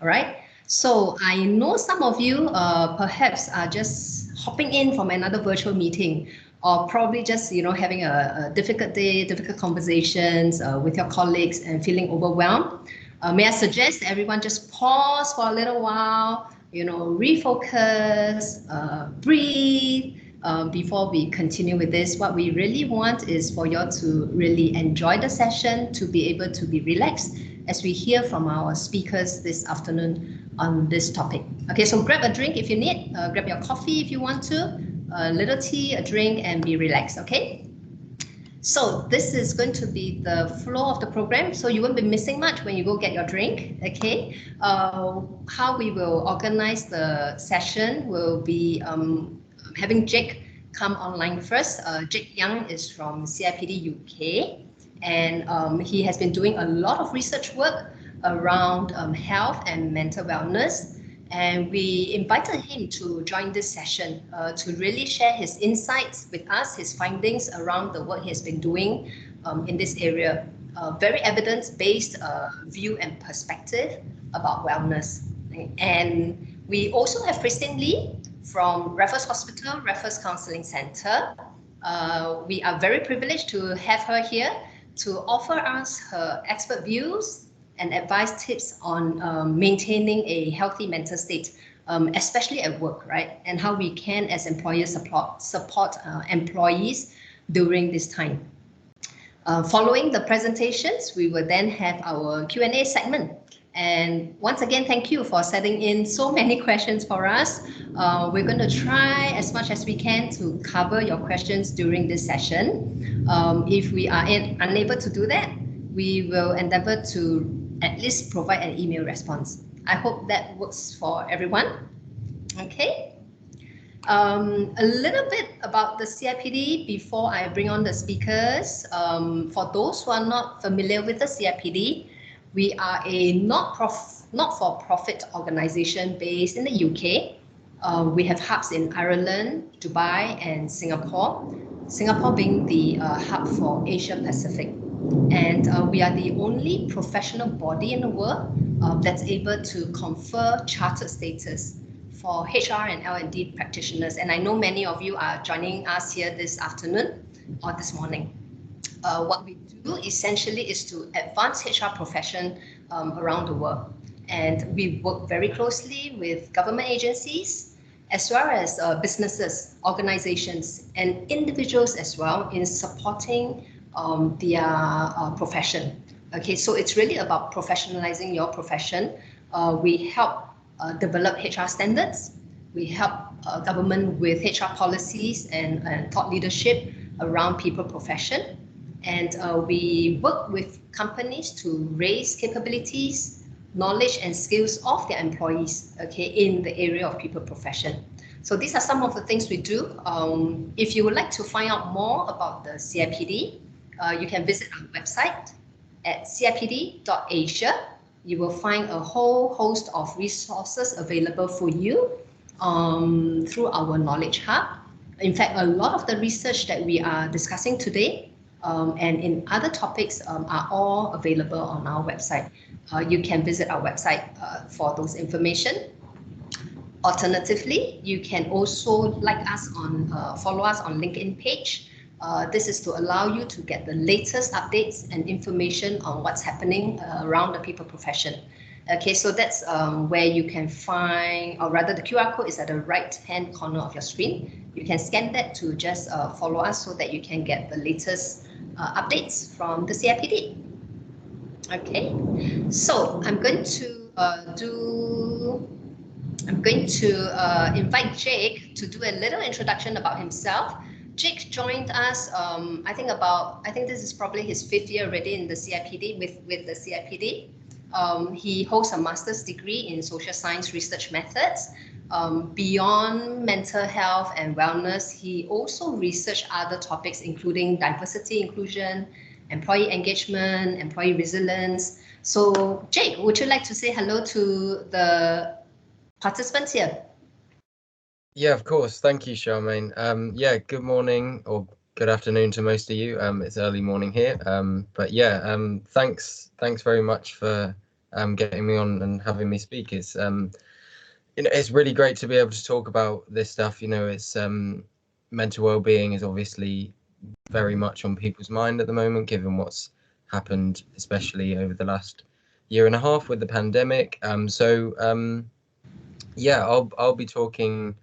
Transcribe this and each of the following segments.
All right. So I know some of you perhaps are just hopping in from another virtual meeting, or probably just having a difficult day, difficult conversations with your colleagues and feeling overwhelmed. May I suggest everyone just pause for a little while, refocus, breathe. Before we continue with this, what we really want is for you to really enjoy the session, to be able to be relaxed as we hear from our speakers this afternoon on this topic. Okay, so grab a drink if you need, grab your coffee if you want to, a little tea, a drink, and be relaxed, okay? So this is going to be the flow of the program, so you won't be missing much when you go get your drink, okay? How we will organize the session will be having Jake come online first. Jake Young is from Cipd UK, and he has been doing a lot of research work around health and mental wellness. And we invited him to join this session to really share his insights with us, his findings around the work he has been doing in this area. Very evidence-based view and perspective about wellness. And we also have Christine Lee from Raffles Hospital, Raffles Counseling Center. We are very privileged to have her here to offer us her expert views and advice tips on maintaining a healthy mental state, especially at work, right? And how we can, as employers, support employees during this time. Following the presentations, we will then have our Q&A segment. And once again, thank you for sending in so many questions for us. We're going to try as much as we can to cover your questions during this session. If we are unable to do that, we will endeavor to at least provide an email response. I hope that works for everyone. Okay. A little bit about the Cipd before I bring on the speakers. For those who are not familiar with the Cipd, we are a not-for-profit organization based in the UK. We have hubs in Ireland, Dubai, and Singapore. Singapore being the hub for Asia Pacific. And we are the only professional body in the world that's able to confer chartered status for HR and L&D practitioners. And I know many of you are joining us here this afternoon or this morning. What we do essentially is to advance HR profession around the world. And we work very closely with government agencies, as well as businesses, organizations, and individuals as well in supporting their profession. Okay, so it's really about professionalizing your profession. We help develop HR standards. We help government with HR policies and thought leadership around people profession. And we work with companies to raise capabilities, knowledge, and skills of their employees, okay, in the area of people profession. So these are some of the things we do. If you would like to find out more about the Cipd, you can visit our website at cipd.asia. You will find a whole host of resources available for you through our Knowledge Hub. In fact, a lot of the research that we are discussing today and in other topics are all available on our website. You can visit our website for those information. Alternatively, you can also follow us on LinkedIn page. This is to allow you to get the latest updates and information on what's happening around the people profession. Okay, so that's where you can find, or rather the QR code is at the right-hand corner of your screen. You can scan that to just follow us so that you can get the latest updates from the Cipd. Okay, so I'm going to invite Jake to do a little introduction about himself. Jake joined us, I think this is probably his 5th year already in the Cipd, with the Cipd. He holds a master's degree in social science research methods. Beyond mental health and wellness, he also researched other topics, including diversity, inclusion, employee engagement, employee resilience. So Jake, would you like to say hello to the participants here? Yeah, of course. Thank you, Charmaine. Yeah, good morning or good afternoon to most of you. It's early morning here. But yeah, thanks very much for getting me on and having me speak. It's it's really great to be able to talk about this stuff. It's mental well-being is obviously very much on people's mind at the moment, given what's happened, especially over the last year and a half with the pandemic. Yeah, I'll be talking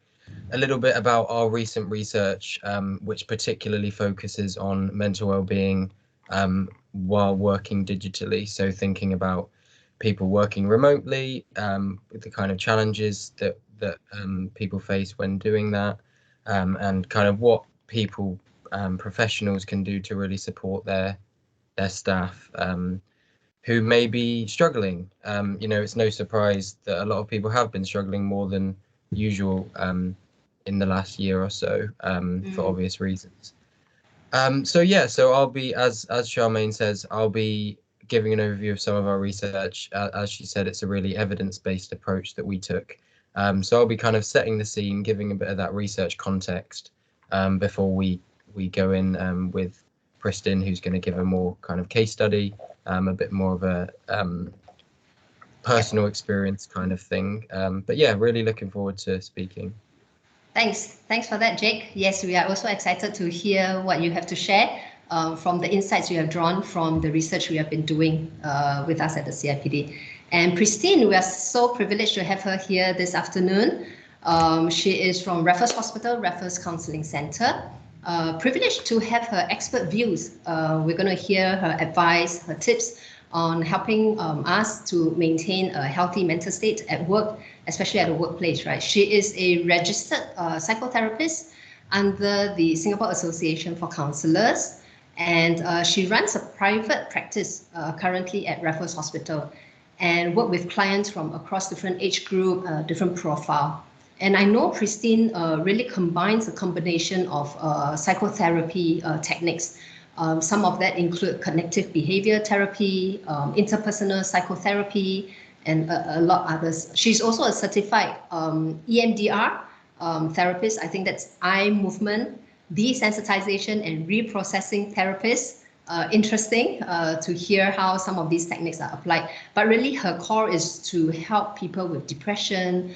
a little bit about our recent research, which particularly focuses on mental well-being while working digitally. So thinking about people working remotely, with the kind of challenges that people face when doing that, and kind of what people, professionals, can do to really support their staff who may be struggling. It's no surprise that a lot of people have been struggling more than usual in the last year or so, for obvious reasons. So I'll be, as Charmaine says, I'll be giving an overview of some of our research. As she said, it's a really evidence-based approach that we took. So I'll be kind of setting the scene, giving a bit of that research context before we go in with Pristin, who's going to give a more kind of case study, a bit more of a personal experience kind of thing. But yeah, really looking forward to speaking. Thanks for that, Jake. Yes, we are also excited to hear what you have to share from the insights you have drawn from the research we have been doing with us at the CIPD. And Pristine, we are so privileged to have her here this afternoon. She is from Raffles Hospital, Raffles Counselling Centre. Privileged to have her expert views. We're going to hear her advice, her tips on helping us to maintain a healthy mental state at work, especially at the workplace, right? She is a registered psychotherapist under the Singapore Association for Counsellors, and she runs a private practice currently at Raffles Hospital and work with clients from across different age group, different profile. And I know Christine really combines a combination of psychotherapy techniques. Some of that include cognitive behavior therapy, interpersonal psychotherapy, and a lot others. She's also a certified EMDR therapist. I think that's eye movement desensitization and reprocessing therapist. Interesting to hear how some of these techniques are applied. But really her core is to help people with depression,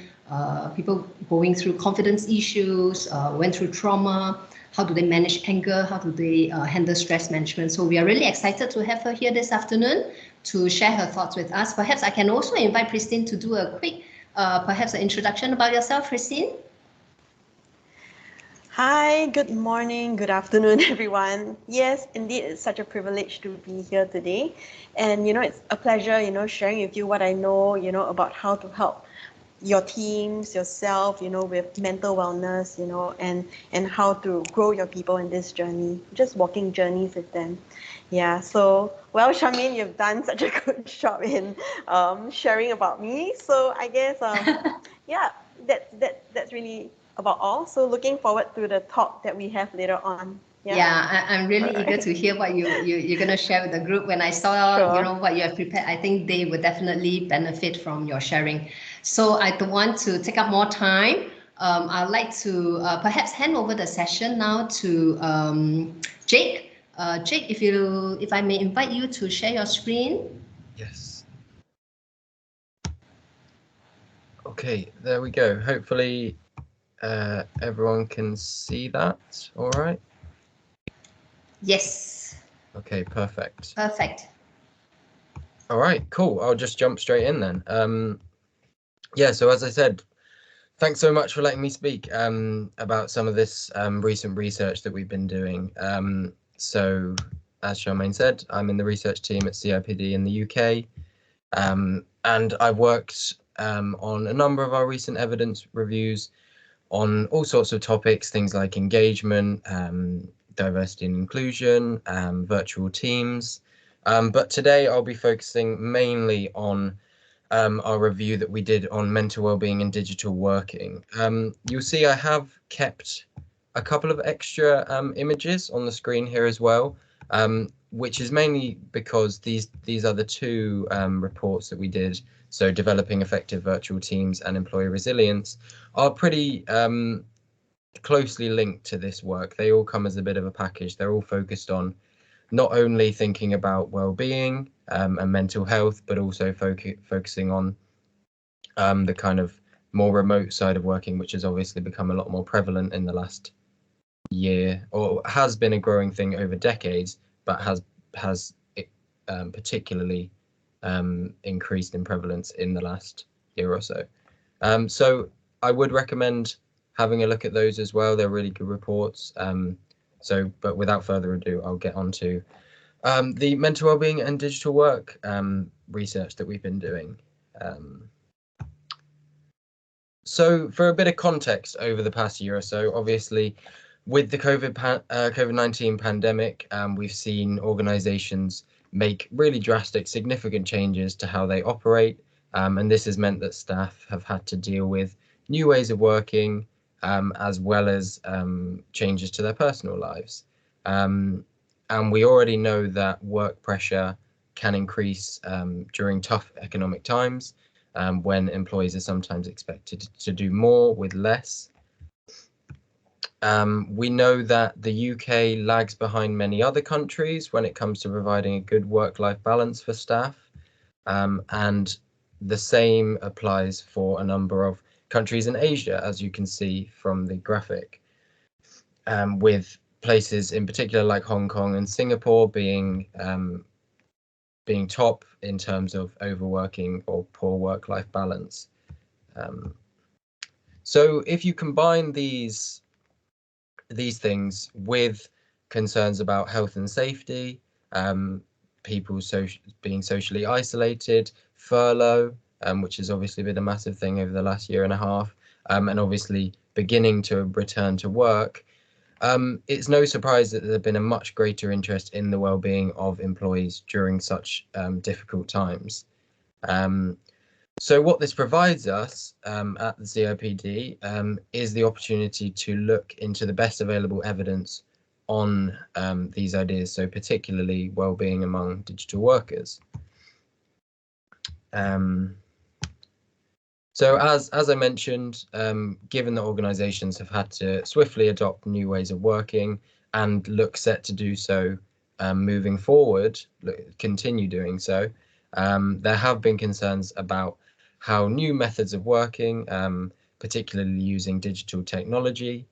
people going through confidence issues, went through trauma. How do they manage anger? How do they handle stress management? So we are really excited to have her here this afternoon to share her thoughts with us. Perhaps I can also invite Christine to do a quick, perhaps an introduction about yourself, Christine. Hi, good morning, good afternoon, everyone. Yes, indeed, it's such a privilege to be here today. And, it's a pleasure, sharing with you what I know, about how to help your teams, yourself, with mental wellness, and how to grow your people in this journey, just walking journeys with them. Yeah, so, well, Charmaine, you've done such a good job in sharing about me. So I guess, yeah, that's really about all. So looking forward to the talk that we have later on. Yeah, I'm really eager to hear what you're going to share with the group. When I saw, what you have prepared, I think they would definitely benefit from your sharing. So I don't want to take up more time. I'd like to perhaps hand over the session now to Jake. Jake, if I may invite you to share your screen. Yes. Okay, there we go. Hopefully everyone can see that all right. Yes. Okay, perfect. Perfect. All right, cool. I'll just jump straight in then. Yeah, so as I said, thanks so much for letting me speak about some of this recent research that we've been doing. So as Charmaine said, I'm in the research team at CIPD in the UK, and I've worked on a number of our recent evidence reviews on all sorts of topics, things like engagement, diversity and inclusion, virtual teams. But today I'll be focusing mainly on our review that we did on mental wellbeing and digital working. You'll see I have kept a couple of extra images on the screen here as well, which is mainly because these are the two reports that we did. So developing effective virtual teams and employee resilience are pretty closely linked to this work. They all come as a bit of a package. They're all focused on not only thinking about well-being and mental health, but also focusing on the kind of more remote side of working, which has obviously become a lot more prevalent in the last year, or has been a growing thing over decades, but has particularly increased in prevalence in the last year or so. So I would recommend having a look at those as well. They're really good reports. But without further ado, I'll get on to the mental wellbeing and digital work research that we've been doing. So for a bit of context over the past year or so, obviously with the COVID-19 pandemic, we've seen organizations make really drastic, significant changes to how they operate. And this has meant that staff have had to deal with new ways of working, as well as changes to their personal lives. And we already know that work pressure can increase during tough economic times, when employees are sometimes expected to do more with less. We know that the UK lags behind many other countries when it comes to providing a good work-life balance for staff, and the same applies for a number of countries in Asia, as you can see from the graphic, with places in particular like Hong Kong and Singapore being top in terms of overworking or poor work-life balance. So if you combine these things with concerns about health and safety, people being socially isolated, furlough, which has obviously been a massive thing over the last year and a half, and obviously beginning to return to work, it's no surprise that there's been a much greater interest in the well-being of employees during such difficult times. So what this provides us at the CIPD is the opportunity to look into the best available evidence on these ideas, so particularly well-being among digital workers. So as I mentioned, given that organisations have had to swiftly adopt new ways of working and look set to do so moving forward, continue doing so, there have been concerns about how new methods of working, particularly using digital technology,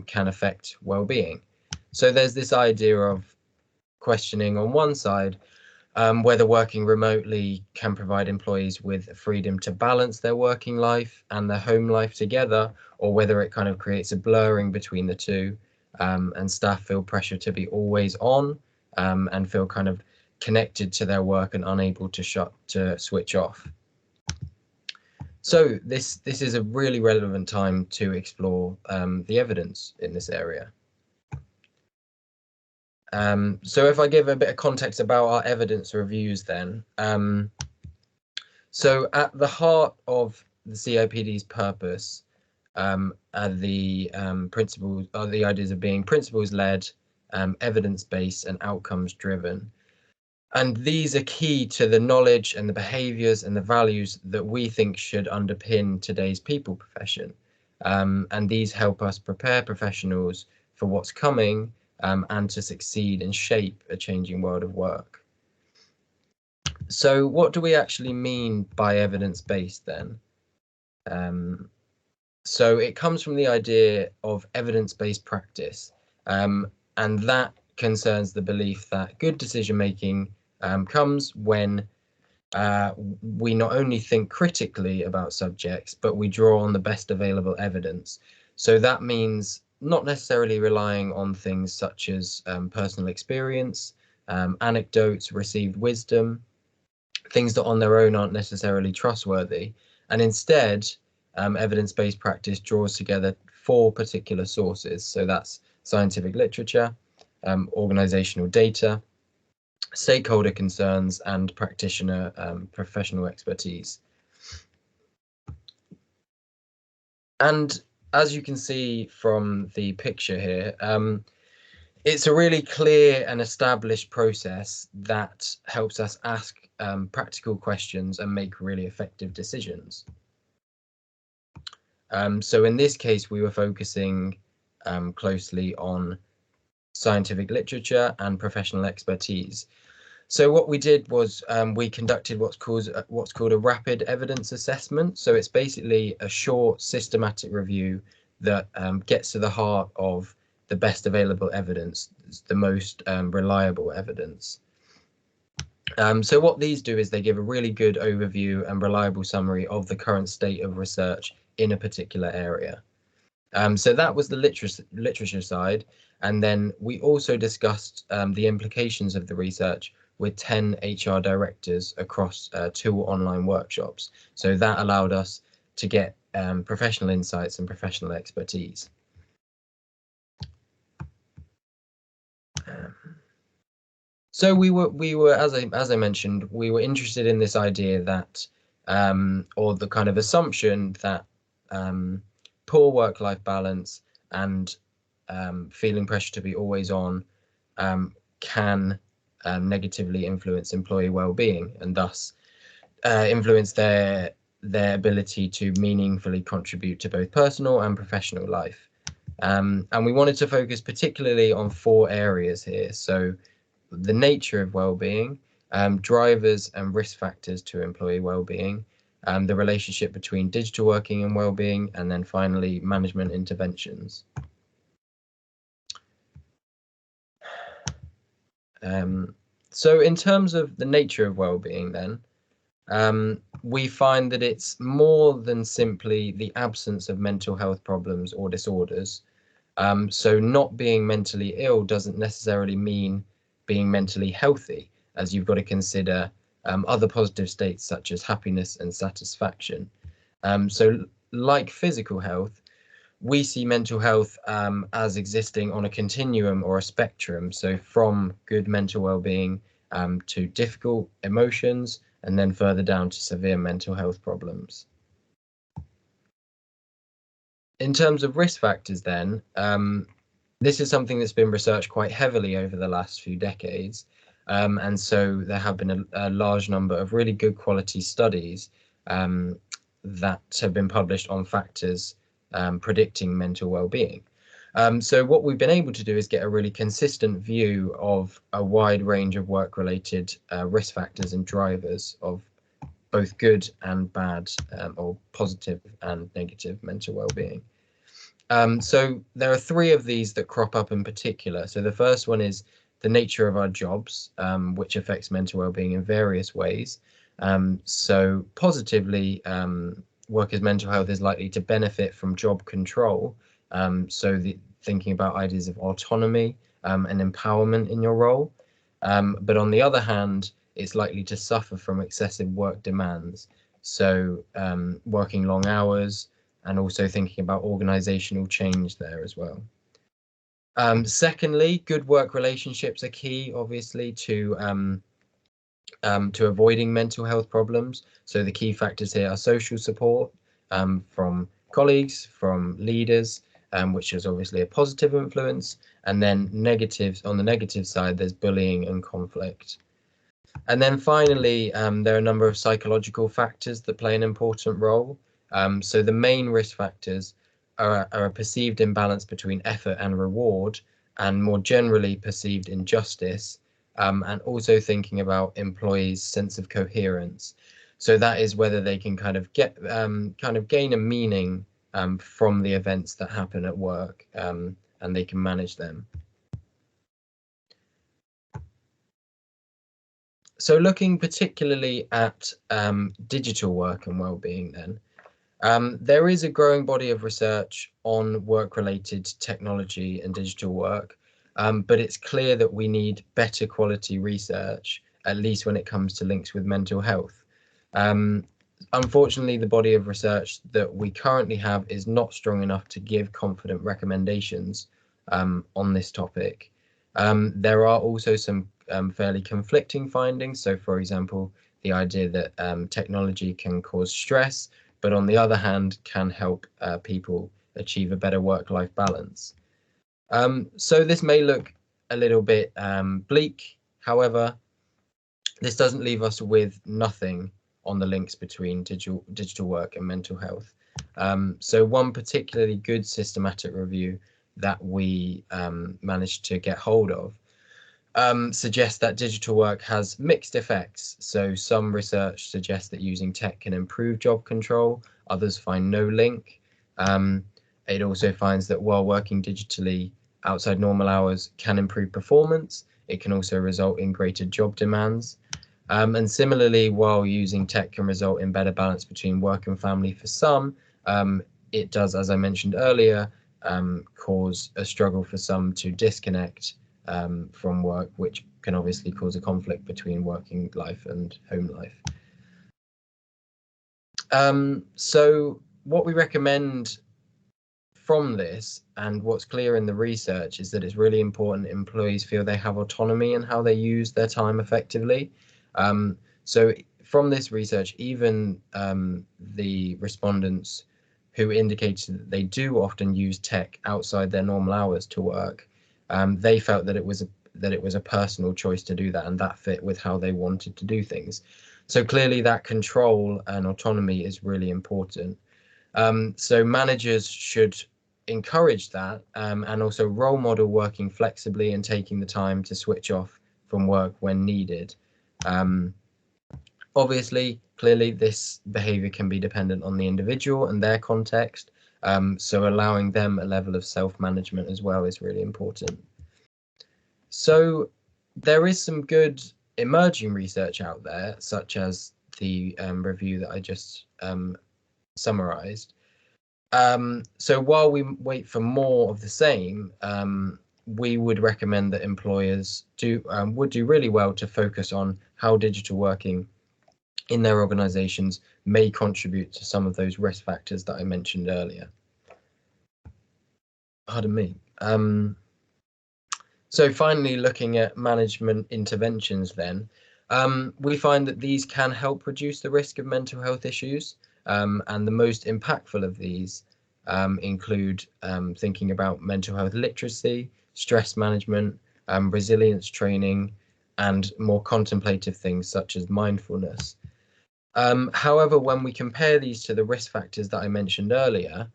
can affect well-being. So there's this idea of questioning on one side whether working remotely can provide employees with freedom to balance their working life and their home life together, or whether it kind of creates a blurring between the two, and staff feel pressure to be always on and feel kind of connected to their work and unable to switch off. So this is a really relevant time to explore the evidence in this area. So if I give a bit of context about our evidence reviews then, so at the heart of the CIPD's purpose are the principles, are the ideas of being principles-led, evidence-based and outcomes-driven. And these are key to the knowledge and the behaviours and the values that we think should underpin today's people profession. And these help us prepare professionals for what's coming and to succeed and shape a changing world of work. So what do we actually mean by evidence-based then? So it comes from the idea of evidence-based practice, and that concerns the belief that good decision-making comes when we not only think critically about subjects, but we draw on the best available evidence. So that means not necessarily relying on things such as personal experience, anecdotes, received wisdom, things that on their own aren't necessarily trustworthy. And instead, evidence-based practice draws together 4 particular sources. So that's scientific literature, organizational data, stakeholder concerns, and practitioner professional expertise. And as you can see from the picture here, it's a really clear and established process that helps us ask practical questions and make really effective decisions. So in this case, we were focusing closely on scientific literature, and professional expertise. So what we did was we conducted what's called a rapid evidence assessment. So it's basically a short systematic review that gets to the heart of the best available evidence, the most reliable evidence. So what these do is they give a really good overview and reliable summary of the current state of research in a particular area. So that was the literature side. And then we also discussed the implications of the research with 10 HR directors across 2 online workshops. So that allowed us to get professional insights and professional expertise. So we were as I mentioned, we were interested in this idea that or the kind of assumption that poor work-life balance and feeling pressure to be always on can negatively influence employee well-being, and thus influence their ability to meaningfully contribute to both personal and professional life. And we wanted to focus particularly on 4 areas here. So the nature of well-being, drivers and risk factors to employee well-being, the relationship between digital working and well-being, and then finally management interventions. So in terms of the nature of well-being then, we find that it's more than simply the absence of mental health problems or disorders. So not being mentally ill doesn't necessarily mean being mentally healthy, as you've got to consider other positive states such as happiness and satisfaction. So like physical health, we see mental health as existing on a continuum or a spectrum. So from good mental well-being to difficult emotions, and then further down to severe mental health problems. In terms of risk factors then, this is something that's been researched quite heavily over the last few decades. And so there have been a large number of really good quality studies that have been published on factors predicting mental well-being. So what we've been able to do is get a really consistent view of a wide range of work-related risk factors and drivers of both good and bad or positive and negative mental well-being. So there are 3 of these that crop up in particular. So the first one is the nature of our jobs, which affects mental well-being in various ways. So positively, workers' mental health is likely to benefit from job control. So thinking about ideas of autonomy and empowerment in your role. But on the other hand, it's likely to suffer from excessive work demands. So working long hours, and also thinking about organizational change there as well. Secondly, good work relationships are key, obviously, to avoiding mental health problems. So the key factors here are social support from colleagues, from leaders, which is obviously a positive influence, and then negatives. On the negative side, there's bullying and conflict. And then finally, there are a number of psychological factors that play an important role. So the main risk factors are a perceived imbalance between effort and reward, and more generally perceived injustice, and also thinking about employees' sense of coherence. So that is whether they can kind of gain a meaning from the events that happen at work, and they can manage them. So looking particularly at digital work and well-being then, there is a growing body of research on work-related technology and digital work, but it's clear that we need better quality research, at least when it comes to links with mental health. Unfortunately, the body of research that we currently have is not strong enough to give confident recommendations on this topic. There are also some fairly conflicting findings. So, for example, the idea that technology can cause stress, but on the other hand, can help people achieve a better work-life balance. So this may look a little bit bleak. However, this doesn't leave us with nothing on the links between digital work and mental health. So one particularly good systematic review that we managed to get hold of suggests that digital work has mixed effects. So some research suggests that using tech can improve job control, others find no link. It also finds that while working digitally outside normal hours can improve performance, it can also result in greater job demands. And similarly, while using tech can result in better balance between work and family for some, it does, as I mentioned earlier, cause a struggle for some to disconnect from work, which can obviously cause a conflict between working life and home life. So what we recommend from this, and what's clear in the research, is that it's really important employees feel they have autonomy in how they use their time effectively. So from this research, even the respondents who indicated that they do often use tech outside their normal hours to work, they felt that it was a personal choice to do that, and that fit with how they wanted to do things. So clearly that control and autonomy is really important. So managers should encourage that, and also role model working flexibly and taking the time to switch off from work when needed. Obviously, clearly this behavior can be dependent on the individual and their context, so allowing them a level of self-management as well is really important. So there is some good emerging research out there, such as the review that I just summarized. So while we wait for more of the same, we would recommend that employers would do really well to focus on how digital working in their organizations may contribute to some of those risk factors that I mentioned earlier. Pardon me. So finally, looking at management interventions then, we find that these can help reduce the risk of mental health issues. And the most impactful of these include thinking about mental health literacy, stress management, resilience training, and more contemplative things such as mindfulness. However, when we compare these to the risk factors that I mentioned earlier,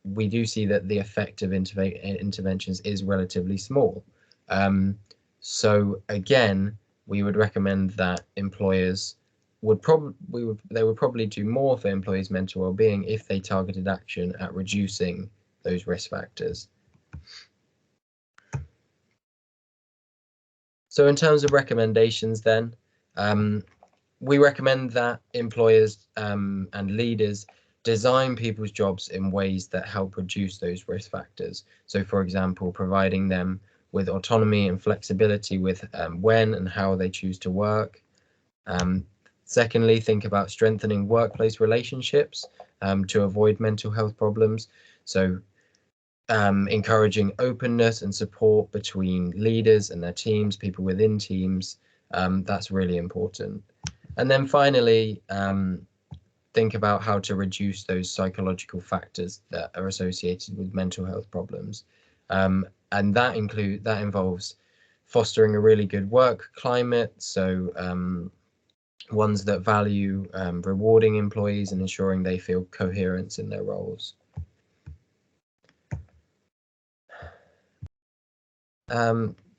we do see that the effect of interventions is relatively small. So again, we would recommend that employers would probably do more for employees' mental well-being if they targeted action at reducing those risk factors. So in terms of recommendations then, we recommend that employers and leaders design people's jobs in ways that help reduce those risk factors. So for example, providing them with autonomy and flexibility with when and how they choose to work. Secondly, think about strengthening workplace relationships to avoid mental health problems. So encouraging openness and support between leaders and their teams, people within teams, that's really important. And then finally, think about how to reduce those psychological factors that are associated with mental health problems. And that involves fostering a really good work climate, so ones that value rewarding employees and ensuring they feel coherence in their roles.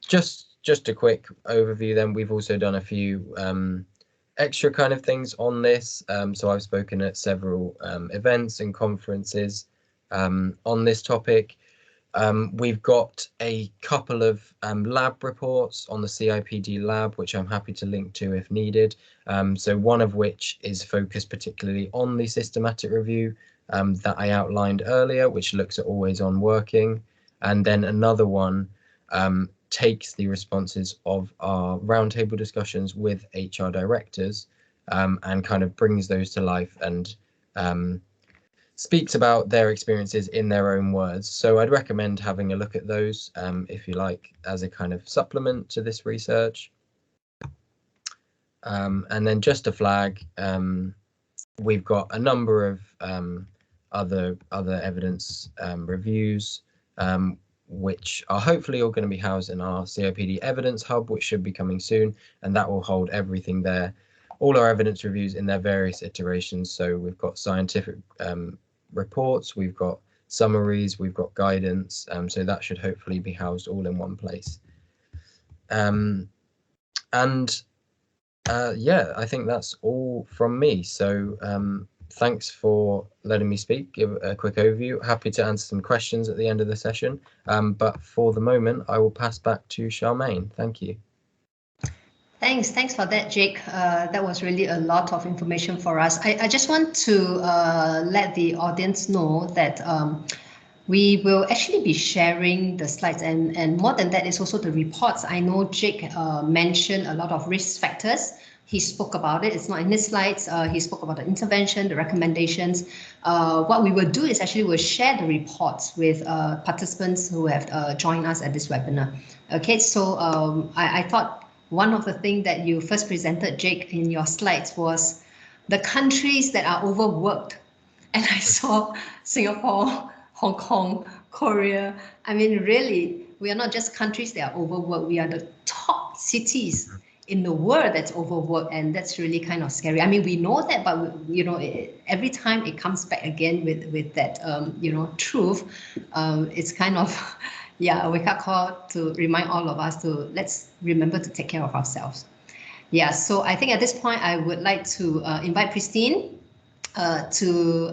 Just a quick overview then, we've also done a few extra kind of things on this. So I've spoken at several events and conferences on this topic. We've got a couple of lab reports on the CIPD lab, which I'm happy to link to if needed. So one of which is focused particularly on the systematic review that I outlined earlier, which looks at always on working. And then another one takes the responses of our roundtable discussions with HR directors and kind of brings those to life and speaks about their experiences in their own words. So I'd recommend having a look at those if you like, as a kind of supplement to this research. And then just to flag, we've got a number of other evidence reviews, which are hopefully all going to be housed in our CIPD evidence hub, which should be coming soon, and that will hold everything there, all our evidence reviews in their various iterations. So we've got scientific reports, we've got summaries, we've got guidance, so that should hopefully be housed all in one place. Yeah, I think that's all from me. So thanks for letting me speak, give a quick overview. Happy to answer some questions at the end of the session. But for the moment, I will pass back to Charmaine. Thank you. Thanks for that, Jake. That was really a lot of information for us. I just want to let the audience know that we will actually be sharing the slides, and more than that is also the reports. I know Jake mentioned a lot of risk factors. He spoke about it. It's not in his slides. He spoke about the intervention, the recommendations. What we will do is actually we'll share the reports with participants who have joined us at this webinar. Okay, so I thought one of the things that you first presented, Jake, in your slides was the countries that are overworked. And I saw Singapore, Hong Kong, Korea. I mean, really, we are not just countries that are overworked. We are the top cities in the world that's overworked, and that's really kind of scary. I mean, we know that, but you know, every time it comes back again with that you know, truth, it's kind of yeah, a wake-up call to remind all of us to let's remember to take care of ourselves. Yeah, so I think at this point I would like to invite Christine to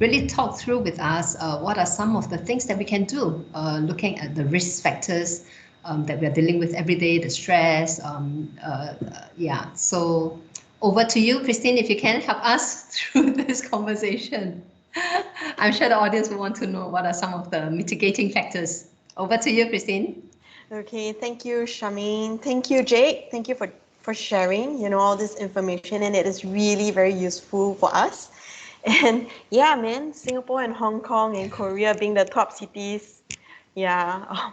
really talk through with us what are some of the things that we can do, looking at the risk factors that we are dealing with every day, the stress. Yeah, so over to you, Christine, if you can help us through this conversation. I'm sure the audience will want to know what are some of the mitigating factors. Over to you, Christine. Okay, thank you, Charmaine. Thank you, Jake. Thank you for sharing, you know, all this information, and it is really very useful for us. And yeah, man, Singapore and Hong Kong and Korea being the top cities, yeah.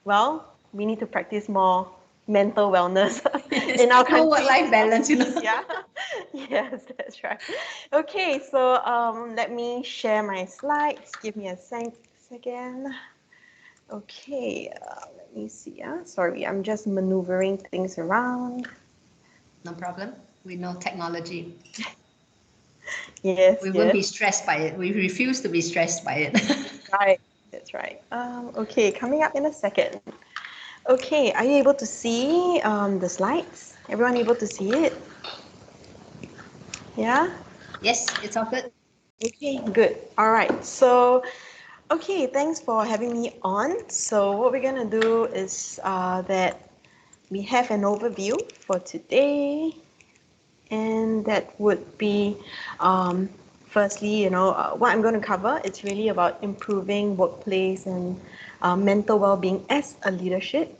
Well, we need to practice more mental wellness in our country. Work-life balance, you know. Yeah, yes, that's right. Okay, so let me share my slides. Give me a second. Okay, let me see. Sorry, I'm just maneuvering things around. No problem. We know technology. Yes, we won't be stressed by it. We refuse to be stressed by it. Right, that's right. Okay, coming up in a second. Okay, are you able to see the slides? Everyone able to see it? Yeah? Yes, it's all good. Okay, good. All right. So, okay, thanks for having me on. So what we're going to do is that we have an overview for today. And that would be, firstly, you know, what I'm going to cover. It's really about improving workplace and mental well-being as a leadership.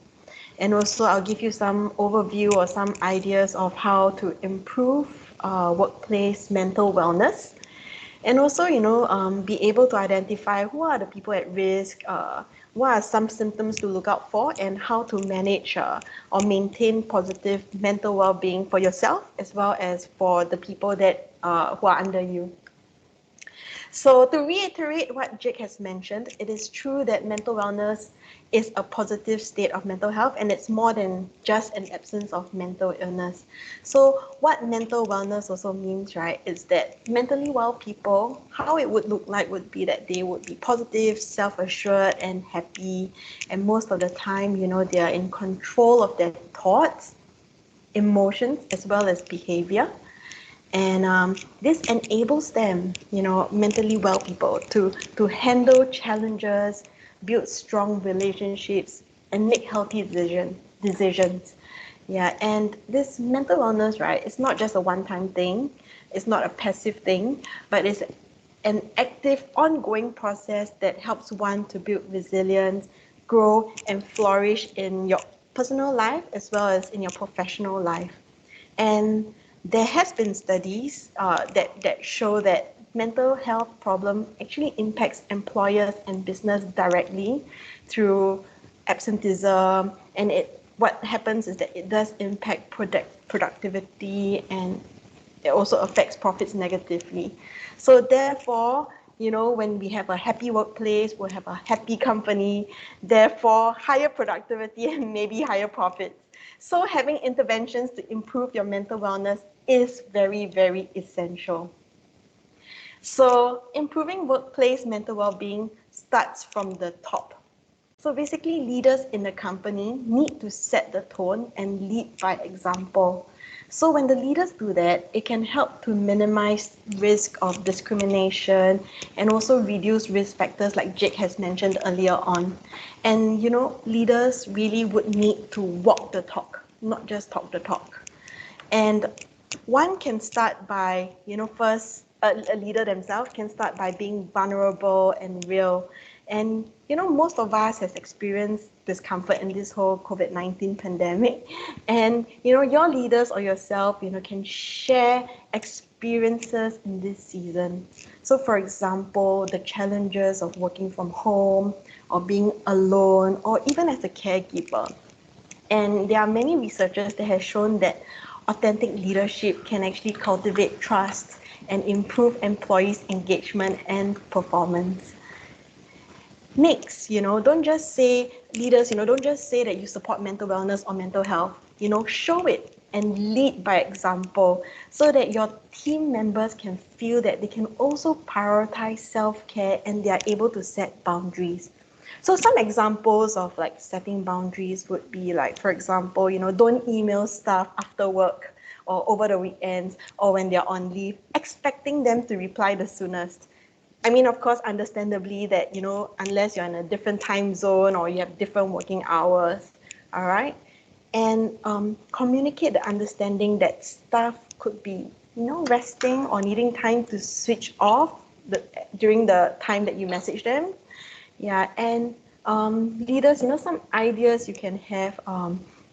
And also I'll give you some overview or some ideas of how to improve workplace mental wellness. And also, you know, be able to identify who are the people at risk, what are some symptoms to look out for, and how to manage or maintain positive mental well-being for yourself as well as for the people that who are under you. So to reiterate what Jake has mentioned, it is true that mental wellness is a positive state of mental health, and it's more than just an absence of mental illness. So what mental wellness also means, right, is that mentally well people, how it would look like would be that they would be positive, self-assured, and happy. And most of the time, you know, they are in control of their thoughts, emotions, as well as behavior. And this enables them, you know, mentally well people to handle challenges, build strong relationships, and make healthy decisions. Yeah, and this mental wellness, right, it's not just a one-time thing. It's not a passive thing, but it's an active, ongoing process that helps one to build resilience, grow, and flourish in your personal life as well as in your professional life. And there has been studies that show that mental health problem actually impacts employers and business directly through absenteeism, and what happens is that it does impact productivity, and it also affects profits negatively. So therefore, you know, when we have a happy workplace, we'll have a happy company, therefore higher productivity and maybe higher profits. So having interventions to improve your mental wellness is very, very essential. So improving workplace mental well-being starts from the top. So basically, leaders in the company need to set the tone and lead by example. So when the leaders do that, it can help to minimize risk of discrimination and also reduce risk factors like Jake has mentioned earlier on. And leaders really would need to walk the talk, not just talk the talk. And one can start by, first, a leader themselves can start by being vulnerable and real. And, most of us has experienced discomfort in this whole COVID-19 pandemic. And, your leaders or yourself, can share experiences in this season. So, for example, the challenges of working from home or being alone or even as a caregiver. And there are many researchers that have shown that authentic leadership can actually cultivate trust and improve employees' engagement and performance. Next, don't just say leaders, don't just say that you support mental wellness or mental health. Show it and lead by example so that your team members can feel that they can also prioritize self-care and they are able to set boundaries. So some examples of like setting boundaries would be like, for example, don't email staff after work or over the weekends or when they're on leave, expecting them to reply the soonest. I mean, of course, understandably that, unless you're in a different time zone or you have different working hours, all right? And communicate the understanding that staff could be, resting or needing time to switch off during the time that you message them. Yeah, and leaders, some ideas you can have,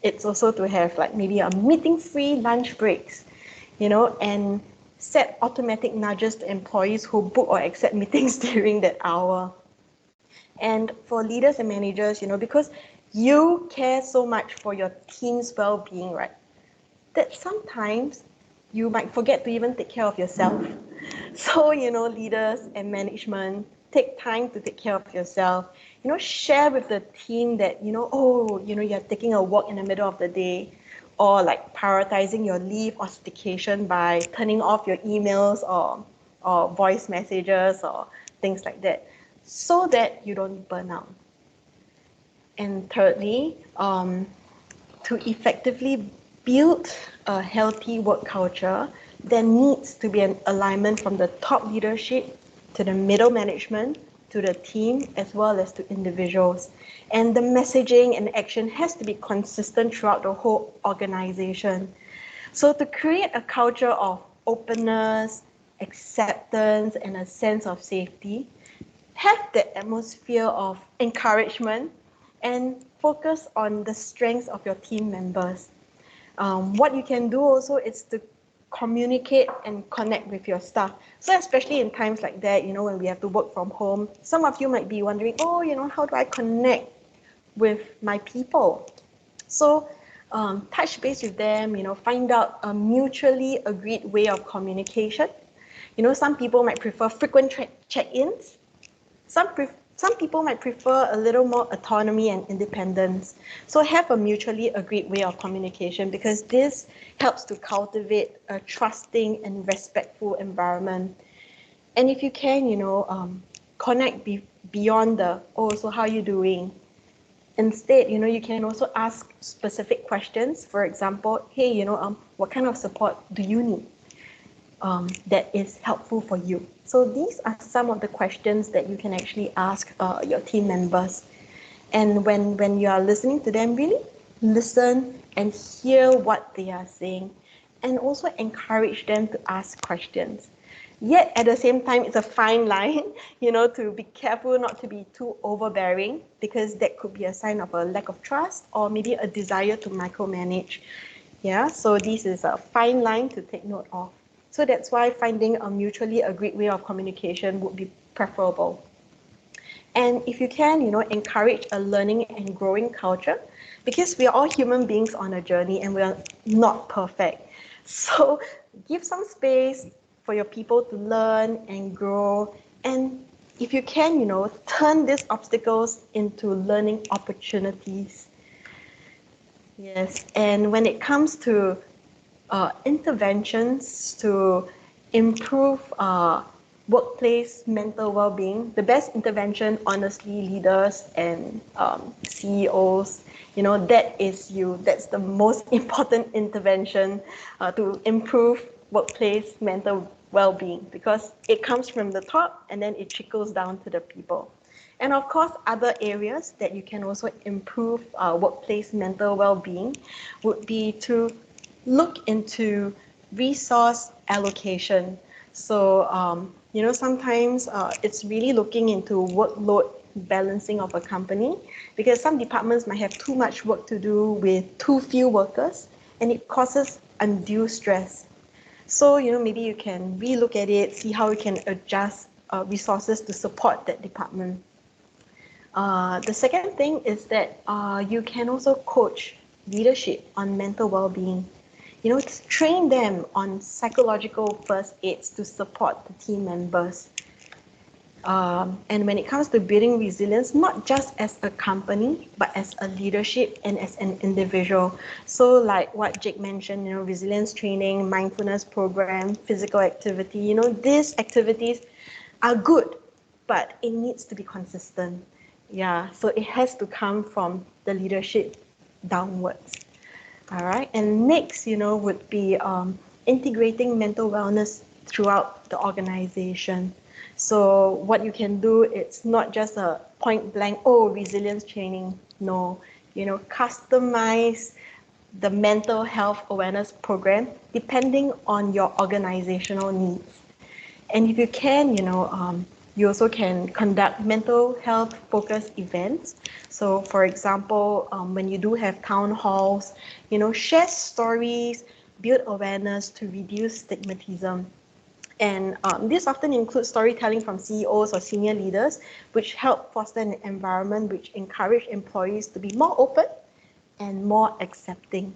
it's also to have like maybe a meeting-free lunch breaks, and set automatic nudges to employees who book or accept meetings during that hour. And for leaders and managers, because you care so much for your team's well-being, right? That sometimes you might forget to even take care of yourself. So, leaders and management, take time to take care of yourself. Share with the team that, you're taking a walk in the middle of the day, or like prioritizing your leave or staycation by turning off your emails or voice messages or things like that, so that you don't burn out. And thirdly, to effectively build a healthy work culture, there needs to be an alignment from the top leadership to the middle management, to the team, as well as to individuals. And the messaging and action has to be consistent throughout the whole organization. So to create a culture of openness, acceptance, and a sense of safety, have the atmosphere of encouragement and focus on the strengths of your team members. What you can do also is to communicate and connect with your staff. So especially in times like that, when we have to work from home, some of you might be wondering, how do I connect with my people? So touch base with them, find out a mutually agreed way of communication. Some people might prefer frequent check-ins. Some people might prefer a little more autonomy and independence. So have a mutually agreed way of communication, because this helps to cultivate a trusting and respectful environment. And if you can, connect beyond the, so how are you doing? Instead, you can also ask specific questions. For example, hey, what kind of support do you need? That is helpful for you. So these are some of the questions that you can actually ask your team members. And when you are listening to them, really listen and hear what they are saying, and also encourage them to ask questions. Yet at the same time, it's a fine line, to be careful not to be too overbearing, because that could be a sign of a lack of trust or maybe a desire to micromanage. Yeah, so this is a fine line to take note of. So that's why finding a mutually agreed way of communication would be preferable. And if you can, encourage a learning and growing culture, because we are all human beings on a journey and we are not perfect. So give some space for your people to learn and grow. And if you can, turn these obstacles into learning opportunities. Yes, and when it comes to interventions to improve workplace mental well-being, the best intervention, honestly, leaders and CEOs, that's the most important intervention to improve workplace mental well-being, because it comes from the top and then it trickles down to the people. And of course, other areas that you can also improve workplace mental well-being would be to look into resource allocation. So, sometimes it's really looking into workload balancing of a company, because some departments might have too much work to do with too few workers, and it causes undue stress. So, maybe you can relook at it, see how you can adjust resources to support that department. The second thing is that you can also coach leadership on mental well-being. Train them on psychological first aids to support the team members. And when it comes to building resilience, not just as a company, but as a leadership and as an individual. So like what Jake mentioned, resilience training, mindfulness program, physical activity, these activities are good, but it needs to be consistent. Yeah, so it has to come from the leadership downwards. All right, and next, would be integrating mental wellness throughout the organization. So what you can do, it's not just a point blank, resilience training. No, customize the mental health awareness program depending on your organizational needs. And if you can, you also can conduct mental health focused events. So for example, when you do have town halls, share stories, build awareness to reduce stigmatism. And this often includes storytelling from CEOs or senior leaders, which help foster an environment which encourage employees to be more open and more accepting.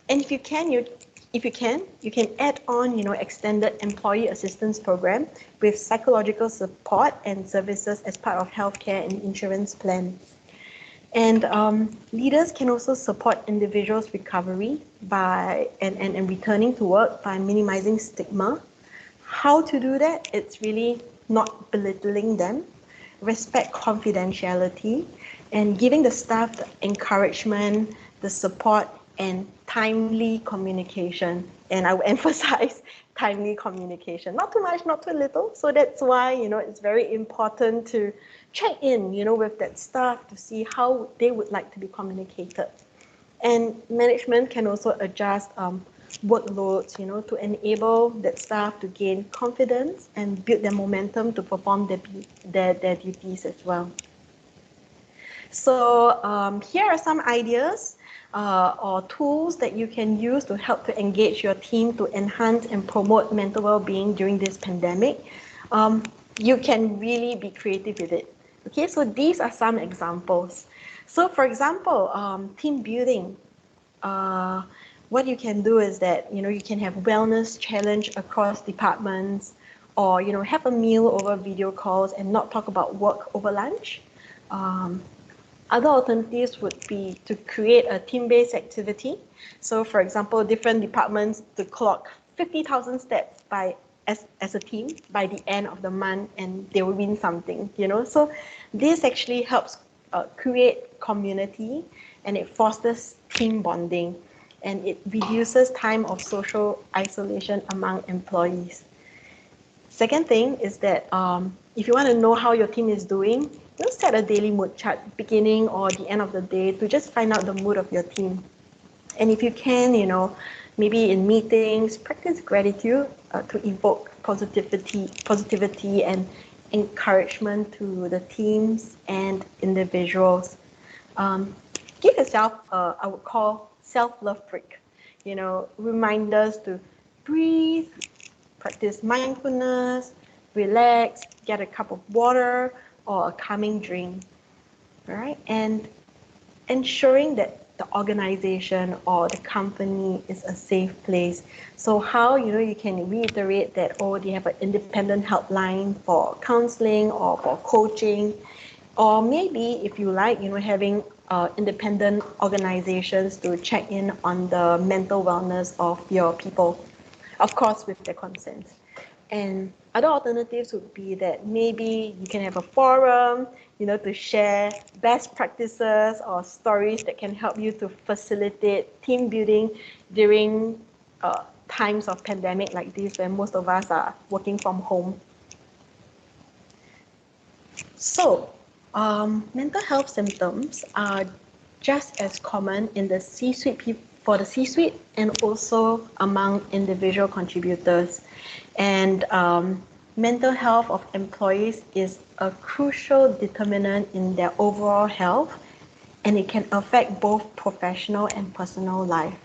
And if you can, you can add on, extended employee assistance program with psychological support and services as part of healthcare and insurance plans. And leaders can also support individuals' recovery by and returning to work by minimizing stigma. How to do that? It's really not belittling them, respect confidentiality, and giving the staff the encouragement, the support, and timely communication. And I will emphasize timely communication. Not too much, not too little. So that's why, it's very important to check in, with that staff to see how they would like to be communicated. And management can also adjust workloads, to enable that staff to gain confidence and build their momentum to perform their duties as well. So here are some ideas or tools that you can use to help to engage your team to enhance and promote mental well-being during this pandemic. You can really be creative with it. Okay, so these are some examples. So for example, team building. What you can do is that, you can have wellness challenge across departments, or, have a meal over video calls and not talk about work over lunch. Other alternatives would be to create a team-based activity. So for example, different departments to clock 50,000 steps as a team by the end of the month, and they will win something, So this actually helps create community, and it fosters team bonding, and it reduces time of social isolation among employees. Second thing is that if you want to know how your team is doing, set a daily mood chart beginning or the end of the day to just find out the mood of your team. And if you can, maybe in meetings, practice gratitude to evoke positivity and encouragement to the teams and individuals. Give yourself, I would call self-love break. Reminders to breathe, practice mindfulness, relax, get a cup of water or a calming drink. All right, and ensuring that the organization or the company is a safe place. So how, you can reiterate that, they have an independent helpline for counseling or for coaching, or maybe if you like, having independent organizations to check in on the mental wellness of your people, of course with their consent. And other alternatives would be that maybe you can have a forum, to share best practices or stories that can help you to facilitate team building during times of pandemic like this, when most of us are working from home. So, mental health symptoms are just as common in the C-suite for the C-suite and also among individual contributors. And mental health of employees is a crucial determinant in their overall health, and it can affect both professional and personal life.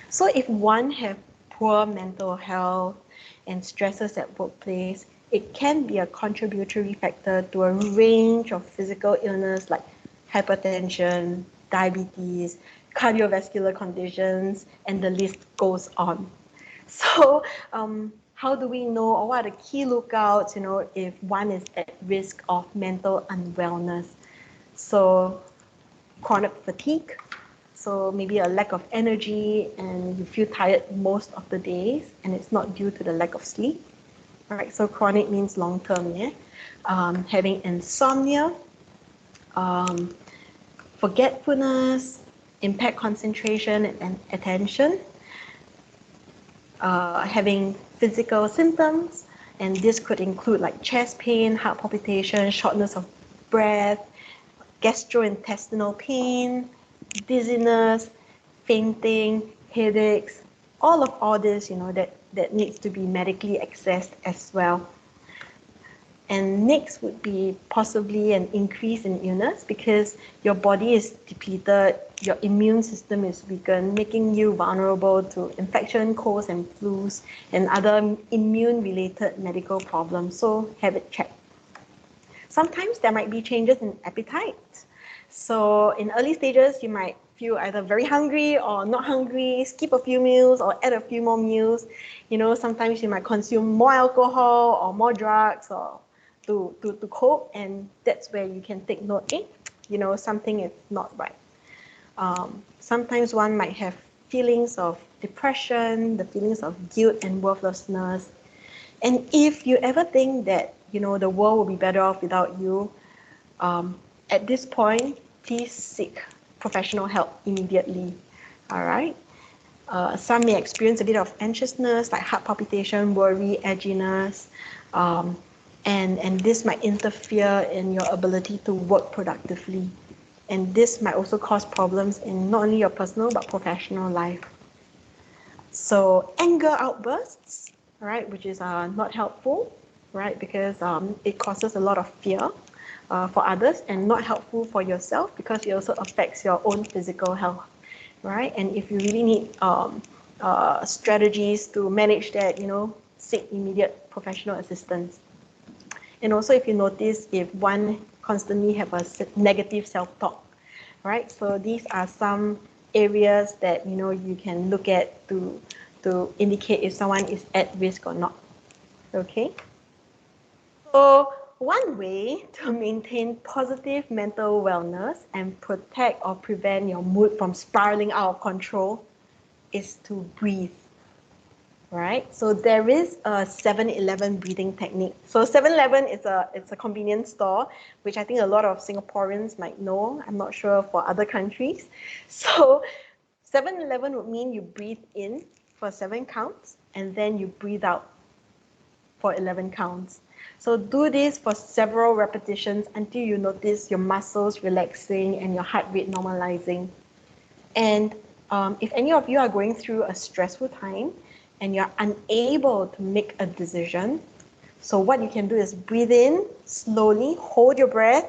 So if one have poor mental health and stresses at workplace, it can be a contributory factor to a range of physical illness like hypertension, diabetes, cardiovascular conditions, and the list goes on. So how do we know, or what are the key lookouts, if one is at risk of mental unwellness? So chronic fatigue, so maybe a lack of energy and you feel tired most of the days, and it's not due to the lack of sleep. All right, so chronic means long term, yeah. Having insomnia, forgetfulness, impaired concentration and attention, having physical symptoms, and this could include like chest pain, heart palpitation, shortness of breath, gastrointestinal pain, dizziness, fainting, headaches, all this, that needs to be medically assessed as well. And next would be possibly an increase in illness because your body is depleted, your immune system is weakened, making you vulnerable to infection, colds and flus, and other immune-related medical problems. So have it checked. Sometimes there might be changes in appetite. So in early stages, you might feel either very hungry or not hungry, skip a few meals or add a few more meals. Sometimes you might consume more alcohol or more drugs or to cope, and that's where you can take note, something is not right. Sometimes one might have feelings of depression, the feelings of guilt and worthlessness. And if you ever think that, the world will be better off without you, at this point, please seek professional help immediately. All right. Some may experience a bit of anxiousness, like heart palpitation, worry, edginess, and this might interfere in your ability to work productively. And this might also cause problems in not only your personal but professional life. So anger outbursts, right, which is not helpful, right, because it causes a lot of fear for others and not helpful for yourself because it also affects your own physical health, right? And if you really need strategies to manage that, seek immediate professional assistance. And also if you notice if one constantly have a negative self-talk, right? So these are some areas that, you can look at to indicate if someone is at risk or not, okay? So one way to maintain positive mental wellness and protect or prevent your mood from spiraling out of control is to breathe. Right? So there is a 7-Eleven breathing technique. So 7-Eleven it's a convenience store, which I think a lot of Singaporeans might know. I'm not sure for other countries. So 7-Eleven would mean you breathe in for 7 counts and then you breathe out for 11 counts. So do this for several repetitions until you notice your muscles relaxing and your heart rate normalizing. And if any of you are going through a stressful time and you're unable to make a decision, so what you can do is breathe in slowly, hold your breath,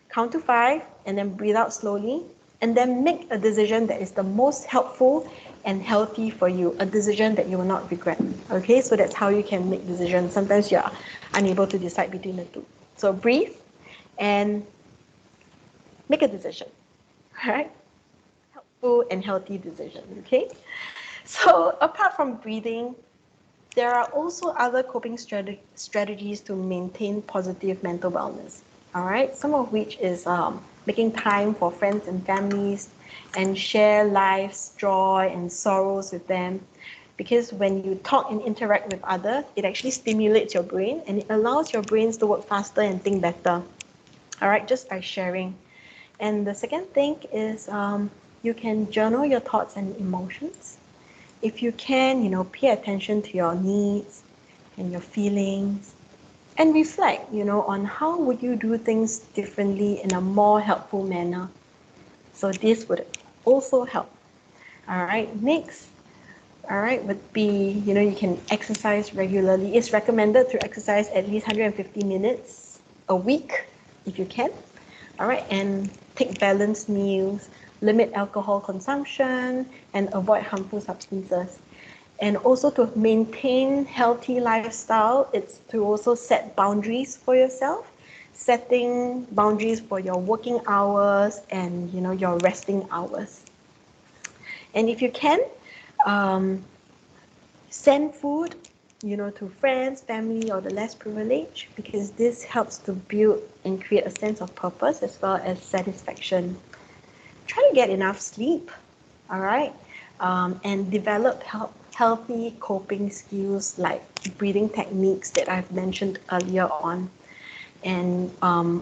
count to 5, and then breathe out slowly, and then make a decision that is the most helpful and healthy for you, a decision that you will not regret. Okay, so that's how you can make decisions. Sometimes you're unable to decide between the two. So breathe and make a decision, right? Helpful and healthy decision, okay? So apart from breathing, there are also other coping strategies to maintain positive mental wellness, all right? Some of which is making time for friends and families and share life's joy and sorrows with them. because when you talk and interact with others, it actually stimulates your brain and it allows your brains to work faster and think better. All right, just by sharing. And the second thing is you can journal your thoughts and emotions. If you can, pay attention to your needs and your feelings and reflect, on how would you do things differently in a more helpful manner. So this would also help. All right, next, all right, would be, you can exercise regularly. It's recommended to exercise at least 150 minutes a week if you can. All right, and take balanced meals, limit alcohol consumption, and avoid harmful substances. And also to maintain healthy lifestyle, it's to also set boundaries for yourself, setting boundaries for your working hours and your resting hours. And if you can, send food, to friends, family, or the less privileged, because this helps to build and create a sense of purpose as well as satisfaction. Try to get enough sleep, all right, and develop healthy coping skills like breathing techniques that I've mentioned earlier on. And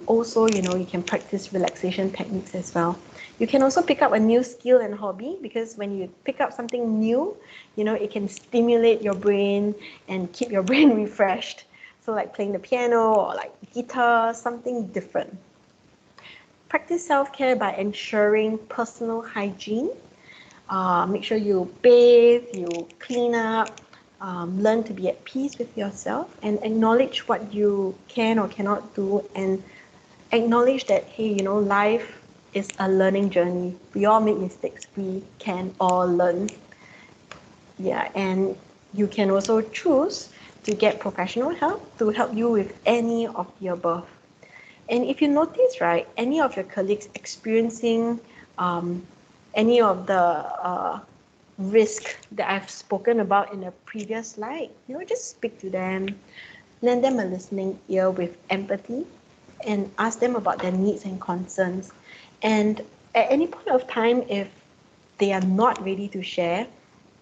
also, you can practice relaxation techniques as well. You can also pick up a new skill and hobby, because when you pick up something new, it can stimulate your brain and keep your brain refreshed. So like playing the piano or like guitar, something different. Practice self-care by ensuring personal hygiene. Make sure you bathe, you clean up, learn to be at peace with yourself and acknowledge what you can or cannot do, and acknowledge that, hey, life is a learning journey. We all make mistakes. We can all learn. Yeah, and you can also choose to get professional help to help you with any of the above. And if you notice, right, any of your colleagues experiencing any of the risk that I've spoken about in a previous slide, just speak to them, lend them a listening ear with empathy, and ask them about their needs and concerns. And at any point of time, if they are not ready to share,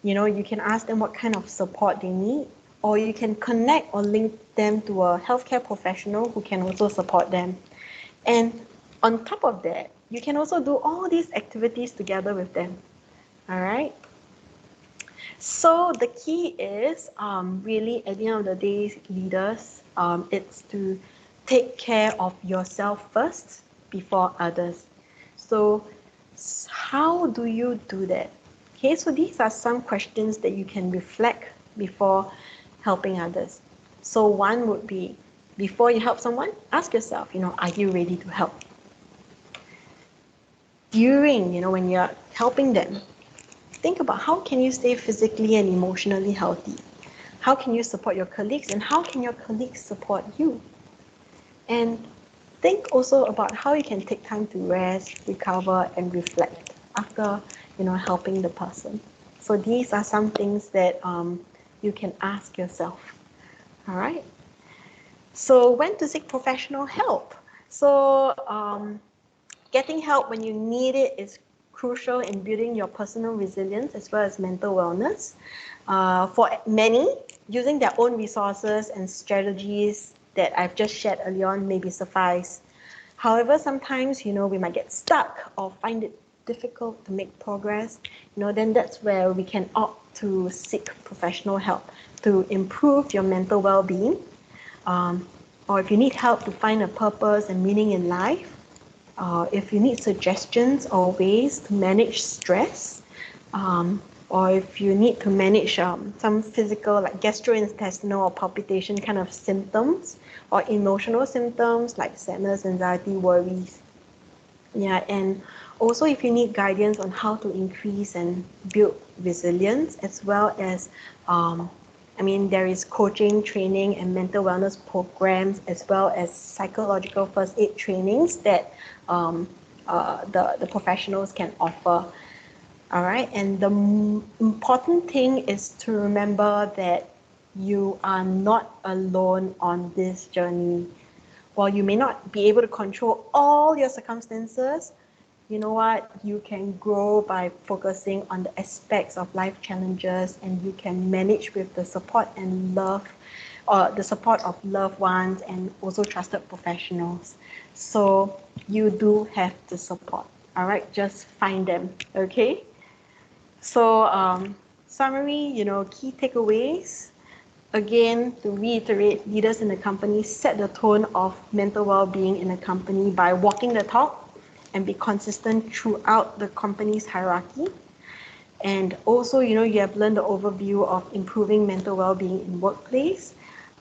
you can ask them what kind of support they need, or you can connect or link them to a healthcare professional who can also support them. And on top of that, you can also do all these activities together with them. All right. So the key is really at the end of the day, leaders, it's to take care of yourself first before others. So how do you do that? Okay, so these are some questions that you can reflect before helping others. So one would be, before you help someone, ask yourself, are you ready to help? During, when you're helping them, think about how can you stay physically and emotionally healthy? How can you support your colleagues, and how can your colleagues support you? And think also about how you can take time to rest, recover, and reflect after, helping the person. So these are some things that you can ask yourself. All right. So when to seek professional help? So getting help when you need it is crucial in building your personal resilience as well as mental wellness. For many, using their own resources and strategies that I've just shared earlier on maybe suffice. However, sometimes, we might get stuck or find it difficult to make progress. Then that's where we can opt to seek professional help to improve your mental well-being. Or if you need help to find a purpose and meaning in life, if you need suggestions or ways to manage stress, or if you need to manage some physical like gastrointestinal or palpitation kind of symptoms, or emotional symptoms like sadness, anxiety, worries. Yeah, and also if you need guidance on how to increase and build resilience, as well as there is coaching, training, and mental wellness programs, as well as psychological first aid trainings that the professionals can offer. All right, and the important thing is to remember that you are not alone on this journey. While you may not be able to control all your circumstances, you know what, you can grow by focusing on the aspects of life challenges, and you can manage with the support and love, or the support of loved ones and also trusted professionals. So you do have the support. All right, just find them. Okay. So summary, key takeaways. Again, to reiterate, leaders in the company set the tone of mental well-being in the company by walking the talk and be consistent throughout the company's hierarchy. And also, you have learned the overview of improving mental well-being in workplace.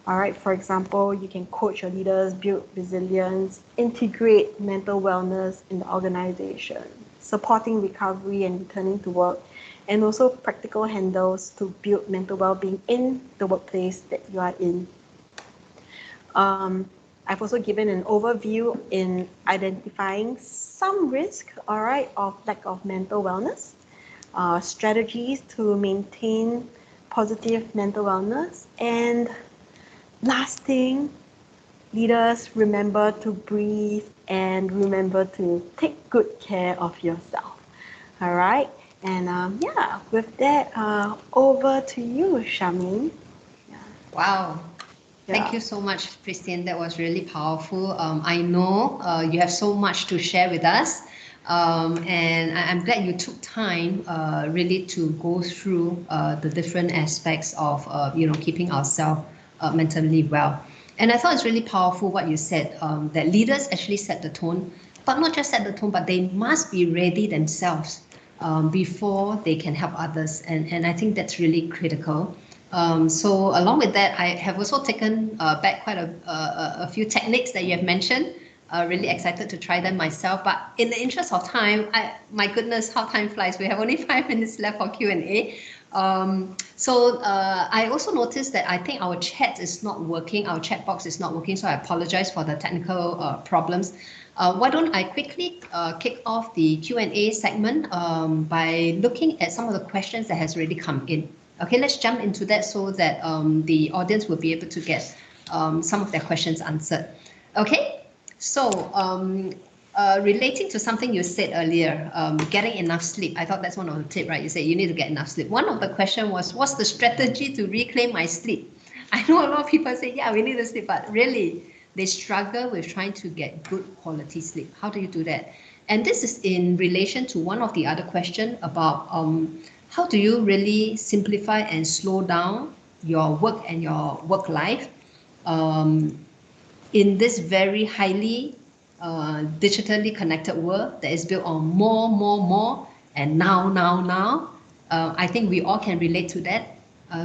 All right, for example, you can coach your leaders, build resilience, integrate mental wellness in the organization, supporting recovery and returning to work, and also practical handles to build mental well-being in the workplace that you are in. I've also given an overview in identifying some risk, all right, of lack of mental wellness, strategies to maintain positive mental wellness, and last thing, leaders, remember to breathe and remember to take good care of yourself. All right. And yeah, with that, over to you, Shamin. Yeah. Wow. Thank Yeah. you so much, Christine. That was really powerful. I know you have so much to share with us. And I'm glad you took time really to go through the different aspects of keeping ourselves mentally well. And I thought it's really powerful what you said, that leaders actually set the tone, but not just set the tone, but they must be ready themselves before they can help others. And I think that's really critical. So along with that, I have also taken back quite a few techniques that you have mentioned. Really excited to try them myself. But in the interest of time, my goodness, how time flies. We have only 5 minutes left for Q&A. So I also noticed that I think our chat is not working. Our chat box is not working. So I apologize for the technical problems. Why don't I quickly kick off the Q&A segment by looking at some of the questions that has already come in. Okay, let's jump into that so that the audience will be able to get some of their questions answered. Okay, so relating to something you said earlier, getting enough sleep. I thought that's one of the tips, right? You said you need to get enough sleep. One of the question was, what's the strategy to reclaim my sleep? I know a lot of people say, yeah, we need to sleep, but really, they struggle with trying to get good quality sleep. How do you do that? And this is in relation to one of the other questions about how do you really simplify and slow down your work and your work life in this very highly digitally connected world that is built on more, and now. I think we all can relate to that.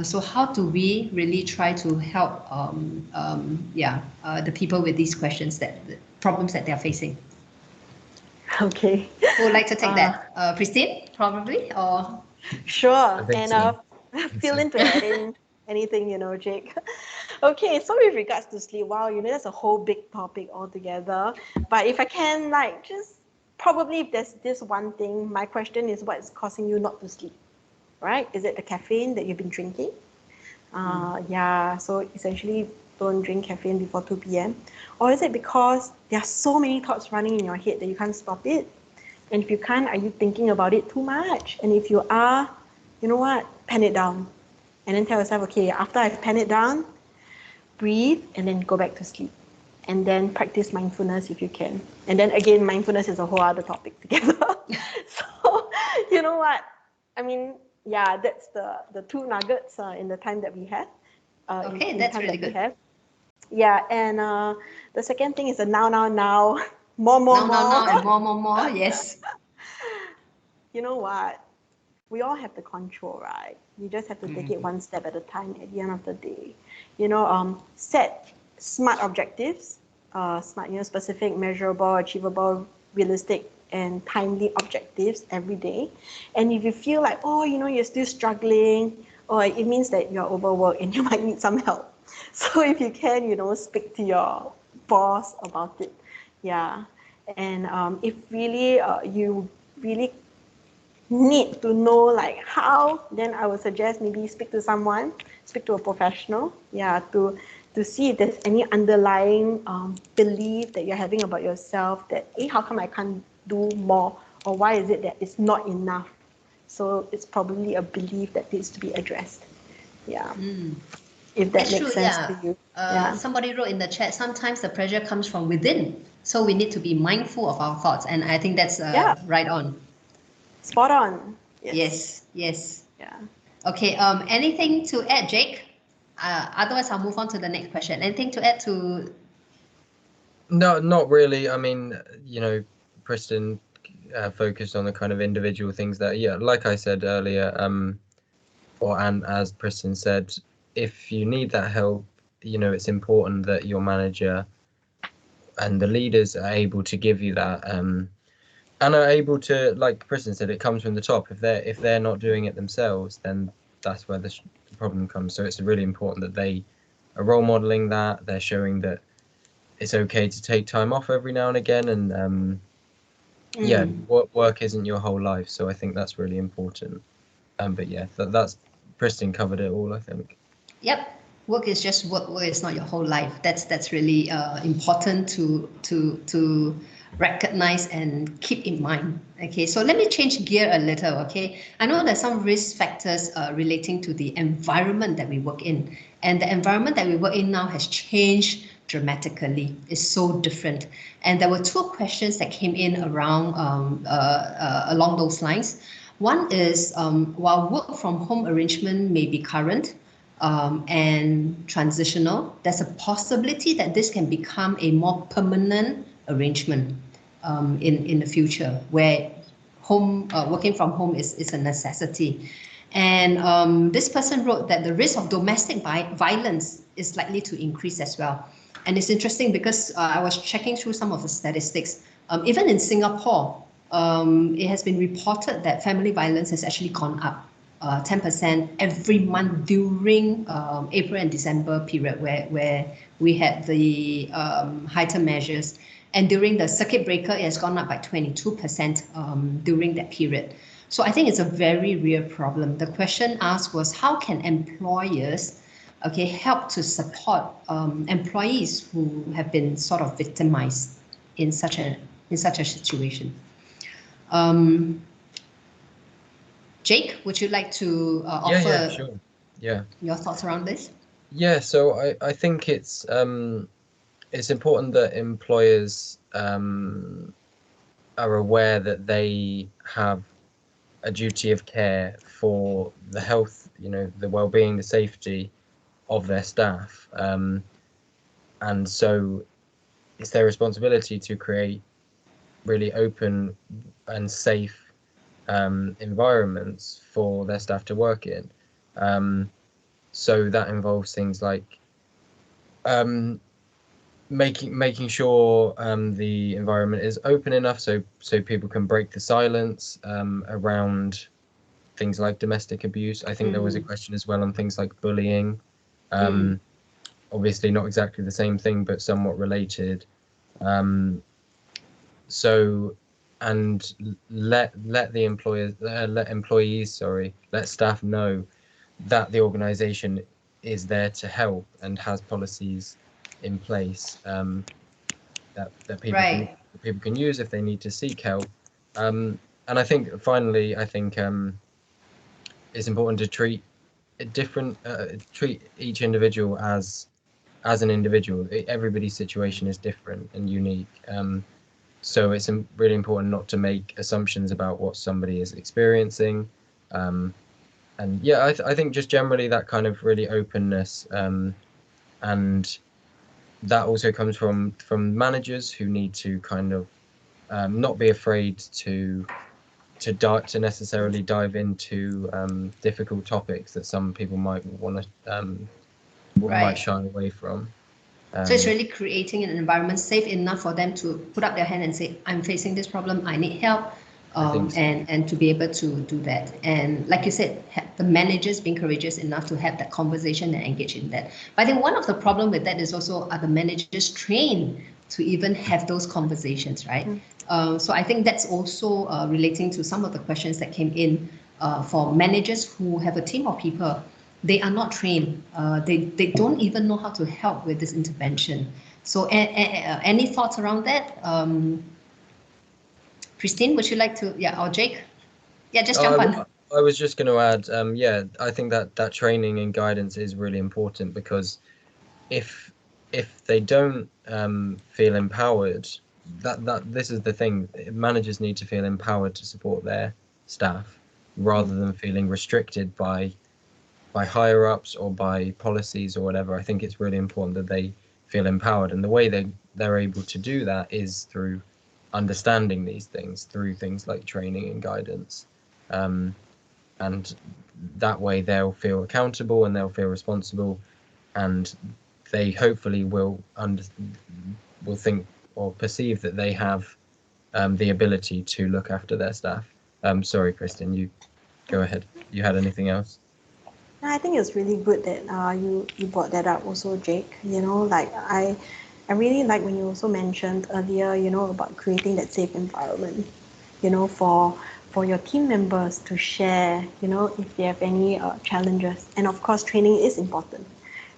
So how do we really try to help the people with these questions, the problems that they're facing? Okay. Who would like to take that? Christine, probably, or? Sure. think And so. feel in to add in anything, Jake. Okay, so with regards to sleep, wow, that's a whole big topic altogether. But if I can, just probably if there's this one thing, my question is, what is causing you not to sleep, right? Is it the caffeine that you've been drinking? Yeah, so essentially don't drink caffeine before 2 p.m. Or is it because there are so many thoughts running in your head that you can't stop it? And if you can't, are you thinking about it too much? And if you are, you know what? Pen it down. And then tell yourself, okay, after I've penned it down, breathe and then go back to sleep. And then practice mindfulness if you can. And then again, mindfulness is a whole other topic together. So, you know what? I mean, yeah, that's the two nuggets in the time that we have. Okay, in that's time really that we good. have. Yeah, and the second thing is the now, more, Now, and more. Yes. You know what? We all have the control, right? You just have to take it one step at a time at the end of the day. Set smart objectives, smart, specific, measurable, achievable, realistic, and timely objectives every day. And if you feel like, you're still struggling, or it means that you're overworked and you might need some help. So if you can, speak to your boss about it. Yeah. And if really you really need to know how, then I would suggest maybe speak to someone, speak to a professional, to see if there's any underlying belief that you're having about yourself that, hey, how come I can't do more or why is it that it's not enough? So it's probably a belief that needs to be addressed. Yeah. If that That's makes true, sense yeah. to you. Yeah. Somebody wrote in the chat, sometimes the pressure comes from within. So we need to be mindful of our thoughts. And I think that's Yeah. right on. Spot on. Yes, yes. Yeah. Okay, anything to add, Jake? Otherwise, I'll move on to the next question. Anything to add to? No, not really. I mean, you know, Preston focused on the kind of individual things that, yeah, like I said earlier, and as Preston said, if you need that help, you know, it's important that your manager and the leaders are able to give you that, and are able to, like Preston said, it comes from the top. If they're not doing it themselves, then that's where the problem comes. So it's really important that they are role modeling that, they're showing that it's okay to take time off every now and again, and yeah, work isn't your whole life. So I think that's really important. But yeah, that's Preston covered it all, I think. Yep. Work is just work. Work is not your whole life. That's really important to recognize and keep in mind. Okay, so let me change gear a little. Okay, I know there's some risk factors relating to the environment that we work in, and the environment that we work in now has changed dramatically. It's so different, and there were two questions that came in around along those lines. One is while work from home arrangement may be current, and transitional, there's a possibility that this can become a more permanent arrangement in the future, where working from home is a necessity. And this person wrote that the risk of domestic violence is likely to increase as well. And it's interesting because I was checking through some of the statistics. Even in Singapore, it has been reported that family violence has actually gone up 10% every month during April and December period, where we had the heightened measures. And during the circuit breaker, it has gone up by 22% during that period. So I think it's a very real problem. The question asked was, how can employers help to support employees who have been sort of victimized in such a situation? Jake, would you like to offer Yeah, sure. Yeah. your thoughts around this? Yeah, so I think it's important that employers are aware that they have a duty of care for the health, you know, the well-being, the safety of their staff, and so it's their responsibility to create really open and safe environments for their staff to work in. So that involves things like making sure the environment is open enough so people can break the silence around things like domestic abuse. I think there was a question as well on things like bullying. Obviously not exactly the same thing, but somewhat related. So, and let staff know that the organization is there to help and has policies in place that people can use if they need to seek help. And I think finally, it's important to treat each individual as an individual. Everybody's situation is different and unique. So it's really important not to make assumptions about what somebody is experiencing. And yeah, I think just generally that kind of really openness, and that also comes from managers who need to kind of not be afraid to necessarily dive into difficult topics that some people might want to might shy away from. So it's really creating an environment safe enough for them to put up their hand and say, I'm facing this problem, I need help, so. and to be able to do that. And like you said, the managers being courageous enough to have that conversation and engage in that. But I think one of the problem with that is also, are the managers trained to even have those conversations, right? So I think that's also relating to some of the questions that came in for managers who have a team of people. They are not trained. They don't even know how to help with this intervention. So any thoughts around that? Christine, would you like to, yeah, or Jake? Yeah, just jump on. I was just going to add, yeah, I think that training and guidance is really important, because if they don't feel empowered, that this is the thing, managers need to feel empowered to support their staff, rather than feeling restricted by higher ups or by policies or whatever. I think it's really important that they feel empowered, and the way they're able to do that is through understanding these things, through things like training and guidance, and that way they'll feel accountable and they'll feel responsible, and they hopefully will think or perceive that they have the ability to look after their staff. Sorry, Kristen, you go ahead. You had anything else? I think it's really good that you brought that up also, Jake. You know, like I really like when you also mentioned earlier, you know, about creating that safe environment, you know, for your team members to share, you know, if they have any challenges. And of course, training is important,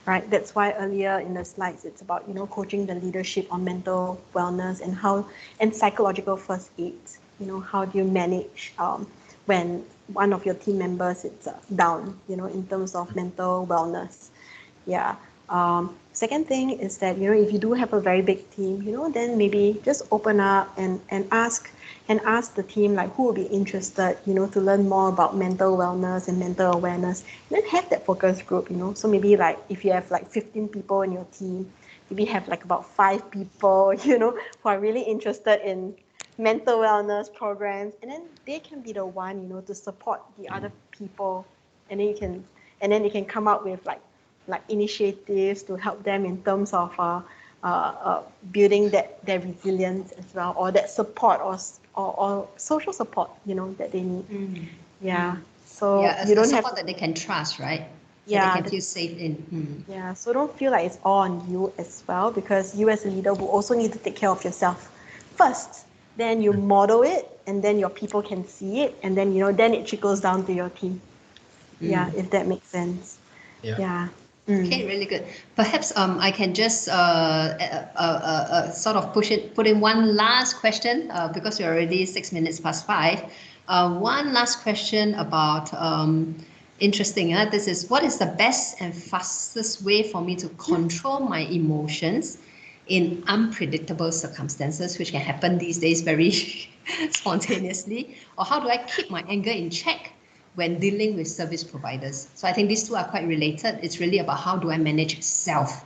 right? That's why earlier in the slides, it's about, you know, coaching the leadership on mental wellness and psychological first aid. You know, how do you manage when one of your team members is down, you know, in terms of mental wellness. Yeah. Second thing is that, you know, if you do have a very big team, you know, then maybe just open up and ask the team, like, who will be interested, you know, to learn more about mental wellness and mental awareness. And then have that focus group, you know. So maybe like if you have like 15 people in your team, maybe have like about 5 people, you know, who are really interested in mental wellness programs, and then they can be the one, you know, to support the other people, and then you can come up with like initiatives to help them in terms of building their resilience as well, or that support or social support, you know, that they need. Yeah. So yeah, you don't support have that they can trust, right? Yeah, that they can feel safe in. Yeah, so don't feel like it's all on you as well, because you as a leader will also need to take care of yourself first. Then you model it, and then your people can see it, and then, you know, then it trickles down to your team. Yeah, if that makes sense. Yeah. Okay, really good. Perhaps I can just sort of put in one last question, because we're already 6 minutes past 5. One last question about interesting. This is, what is the best and fastest way for me to control my emotions in unpredictable circumstances, which can happen these days very spontaneously? Or how do I keep my anger in check when dealing with service providers? So I think these two are quite related. It's really about how do I manage self,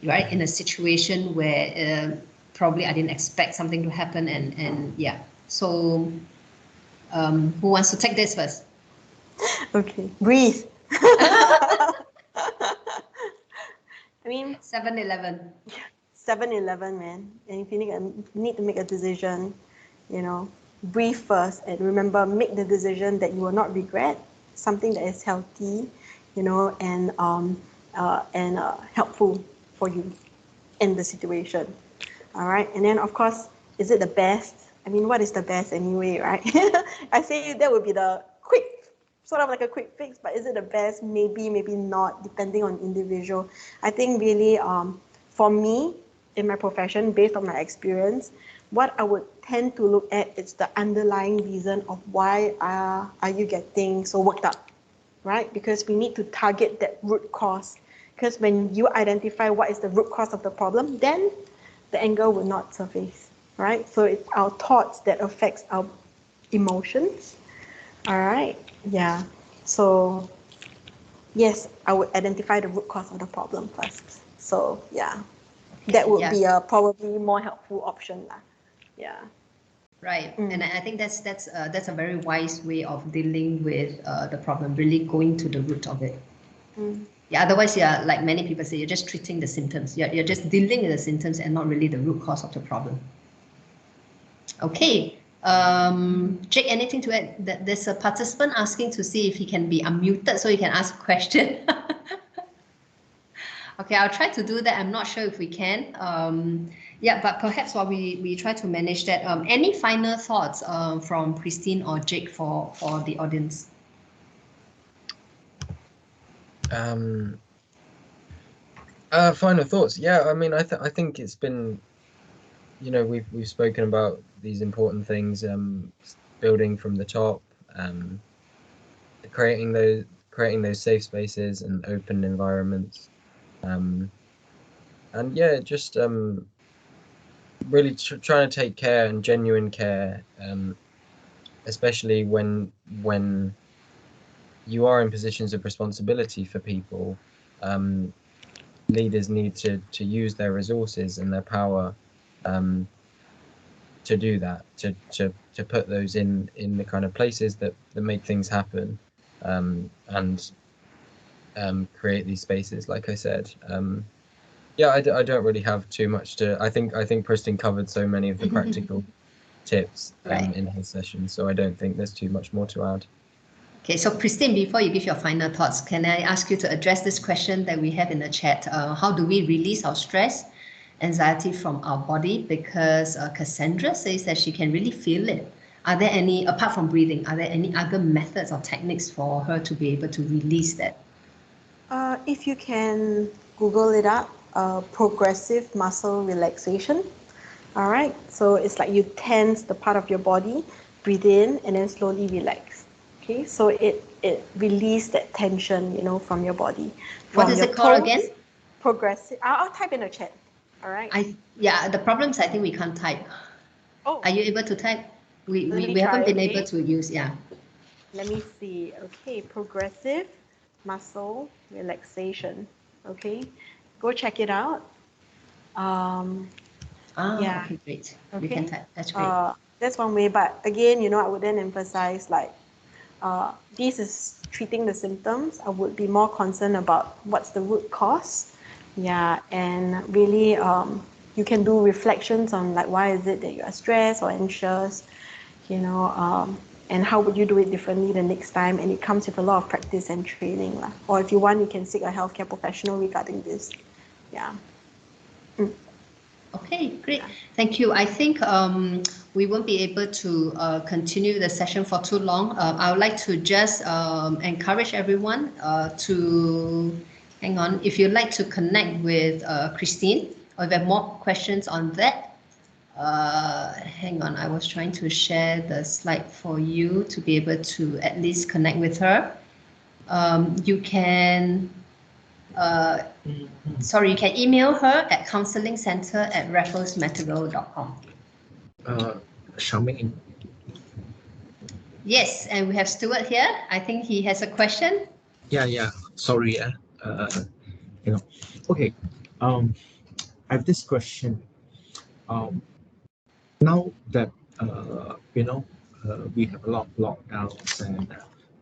right, in a situation where probably I didn't expect something to happen, and yeah. So who wants to take this first? Okay, breathe. I mean, 7-Eleven. 7-Eleven, man. And if you need to make a decision, you know, breathe first, and remember, make the decision that you will not regret, something that is healthy, you know, and helpful for you in the situation. All right, and then of course, is it the best? I mean, what is the best anyway, right? I say that would be the sort of like a quick fix, but is it the best? Maybe, maybe not, depending on individual. I think really, for me, in my profession, based on my experience, what I would tend to look at is the underlying reason of why are you getting so worked up, right? Because we need to target that root cause. Because when you identify what is the root cause of the problem, then the anger will not surface, right? So it's our thoughts that affects our emotions. All right. Yeah. So yes, I would identify the root cause of the problem first. So yeah, that would be a probably more helpful option lah. Yeah. Right, and I think that's a very wise way of dealing with the problem, really going to the root of it. Yeah, otherwise, yeah, like many people say, you're just treating the symptoms. You're just dealing with the symptoms and not really the root cause of the problem. Okay, Jake, anything to add? There's a participant asking to see if he can be unmuted so he can ask a question. Okay, I'll try to do that. I'm not sure if we can. Yeah, but perhaps while we try to manage that, any final thoughts from Christine or Jake for the audience? Final thoughts. Yeah, I mean, I think it's been, you know, we've spoken about these important things, building from the top, creating those safe spaces and open environments, and yeah, just really trying to take care and genuine care, especially when you are in positions of responsibility for people. Leaders need to use their resources and their power to do that, to put those in the kind of places that make things happen, and create these spaces, like I said. Yeah, I don't really have too much to. I think Pristin covered so many of the practical tips Right. in his session, so I don't think there's too much more to add. Okay, so Christine, before you give your final thoughts, can I ask you to address this question that we have in the chat? How do we release our stress, anxiety from our body? Because Cassandra says that she can really feel it. Are there any, apart from breathing, are there any other methods or techniques for her to be able to release that? If you can Google it up, progressive muscle relaxation. All right, so it's like you tense the part of your body, breathe in, and then slowly relax. Okay, so it releases that tension, you know, from your body. From What is your it called toes, again? Progressive. I'll type in the chat. All right. Yeah, the problem is I think we can't type. Oh. Are you able to type? We Let haven't me been try, able to use, yeah. Let me see. Okay, progressive muscle relaxation. Okay, go check it out. Yeah. Okay, great. Okay. We can type. That's great. That's one way, but again, you know, I would then emphasize like this is treating the symptoms. I would be more concerned about what's the root cause. Yeah, and really, you can do reflections on like why is it that you are stressed or anxious, you know, and how would you do it differently the next time? And it comes with a lot of practice and training, lah. Or if you want, you can seek a healthcare professional regarding this. Yeah. Okay, great. Thank you. I think we won't be able to continue the session for too long. I would like to just encourage everyone to hang on. If you'd like to connect with Christine, or if you have more questions on that, hang on. I was trying to share the slide for you to be able to at least connect with her. You can you can email her at counsellingcenter@rafflesmetro.com. Xiaoming. Yes, and we have Stuart here. I think he has a question. Yeah. Sorry. You know. Okay. I have this question. Now that we have a lot of lockdowns and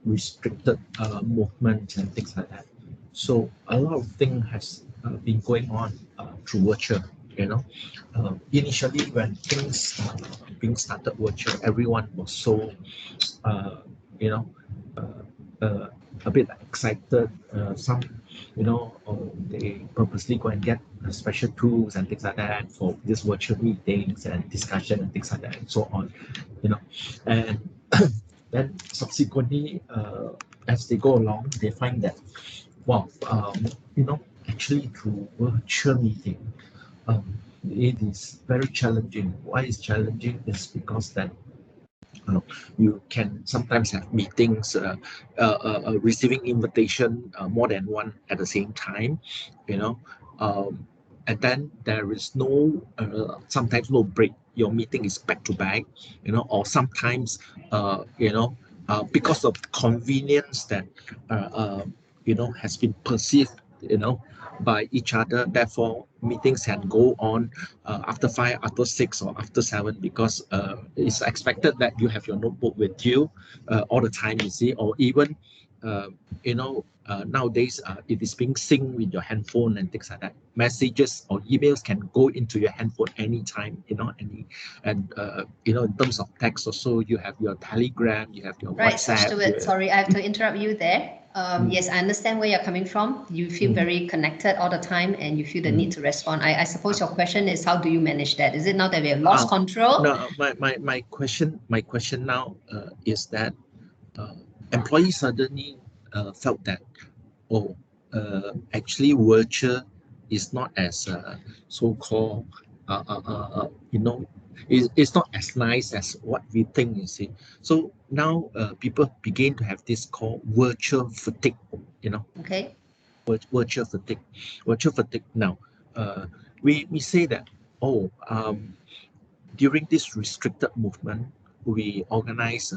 restricted movement and things like that. So a lot of things has been going on through virtual. Initially when things being started virtual, everyone was so a bit excited. Some they purposely go and get special tools and things like that for this virtual meetings and discussion and things like that and so on. And then subsequently, as they go along, they find that actually through virtual meeting, it is very challenging. Why is challenging is because that you can sometimes have meetings, receiving invitation more than one at the same time, and then there is no sometimes no break. Your meeting is back to back, or sometimes because of convenience that has been perceived by each other. Therefore, meetings can go on after 5, after 6, or after 7, because it's expected that you have your notebook with you all the time, you see, or even nowadays it is being synced with your handphone and things like that. Messages or emails can go into your handphone anytime, in terms of text also, you have your Telegram, you have your WhatsApp. Stuart, sorry, I have to interrupt you there. Yes, I understand where you're coming from. You feel very connected all the time and you feel the need to respond. I suppose your question is, how do you manage that? Is it now that we have lost control? No, my question now is that employees suddenly felt that actually virtual is not as so-called It's not as nice as what we think, you see. So now people begin to have this called virtual fatigue, you know, Okay. virtual fatigue. Virtual fatigue. Now, we say that, oh, during this restricted movement, we organize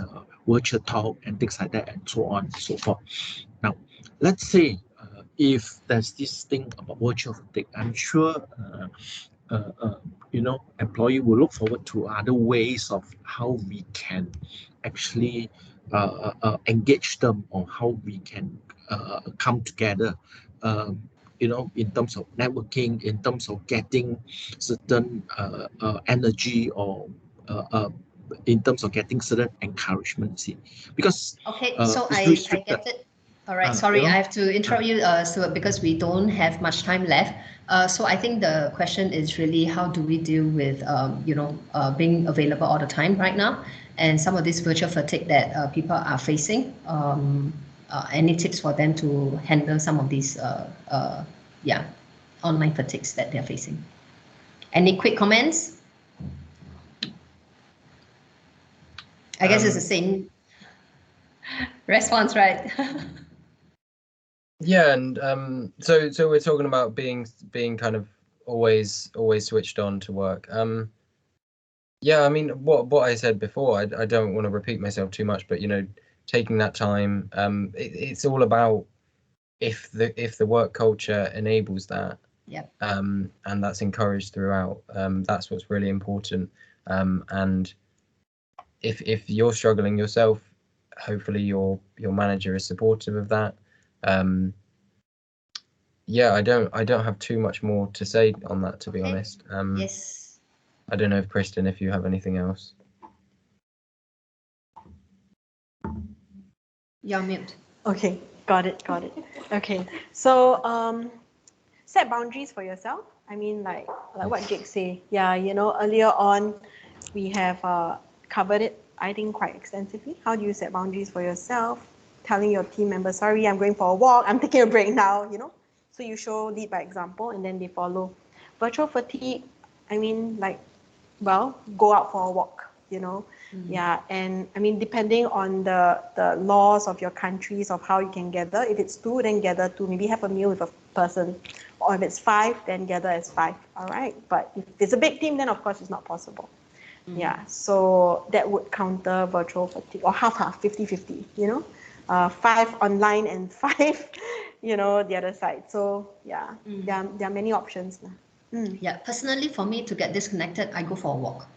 virtual talk and things like that, and so on and so forth. Now, let's say if there's this thing about virtual fatigue, I'm sure employee will look forward to other ways of how we can actually engage them, or how we can come together, in terms of networking, in terms of getting certain energy, or in terms of getting certain encouragement, see, because Okay, so it's I restricted. get it. All right, You sorry, know, I have to interrupt you so because we don't have much time left. So I think the question is really how do we deal with being available all the time right now, and some of this virtual fatigue that people are facing. Any tips for them to handle some of these online fatigues that they're facing? Any quick comments? I guess it's the same response, right? Yeah, and so we're talking about being kind of always switched on to work. Yeah, I mean what I said before, I don't want to repeat myself too much, but taking that time, it's all about if the work culture enables that, Yeah. and that's encouraged throughout, that's what's really important. And if you're struggling yourself, hopefully your manager is supportive of that. Yeah, I don't have too much more to say on that, to be honest. Yes. I don't know if Kristen, if you have anything else. You're mute. Okay, got it. Okay, so set boundaries for yourself. I mean, like what Jake say. Yeah, earlier on, we have covered it, I think, quite extensively. How do you set boundaries for yourself? Telling your team members, sorry, I'm going for a walk, I'm taking a break now, So you lead by example, and then they follow. Virtual fatigue, I mean, go out for a walk. Yeah, and I mean, depending on the laws of your countries of how you can gather. If it's 2, then gather 2. Maybe have a meal with a person. Or if it's 5, then gather as 5. All right. But if it's a big team, then of course it's not possible. Yeah. So that would counter virtual fatigue, or half, 50-50. 5 online and 5, the other side. So yeah, there are many options. Yeah, personally, for me to get disconnected, I go for a walk.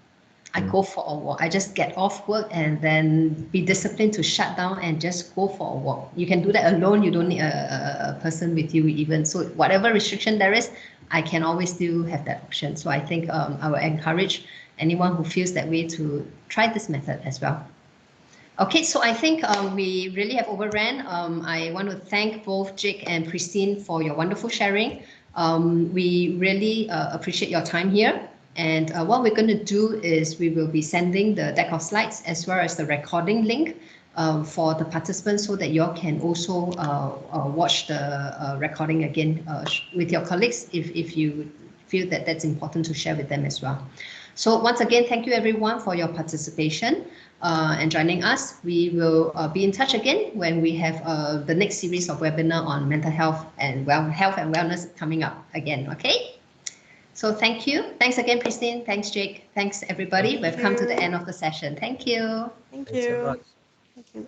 I just get off work and then be disciplined to shut down and just go for a walk. You can do that alone. You don't need a person with you even. So whatever restriction there is, I can always still have that option. So I think I will encourage anyone who feels that way to try this method as well. Okay, so I think we really have overran. I want to thank both Jake and Christine for your wonderful sharing. We really appreciate your time here. And what we're going to do is we will be sending the deck of slides as well as the recording link for the participants so that you all can also watch the recording again with your colleagues if you feel that that's important to share with them as well. So once again, thank you everyone for your participation and joining us. We will be in touch again when we have the next series of webinar on mental health and wellness coming up again, okay? So thank you. Thanks again, Christine. Thanks, Jake. Thanks, everybody. We've come to the end of the session. Thank you. Thank Thanks so you. much. Thank you.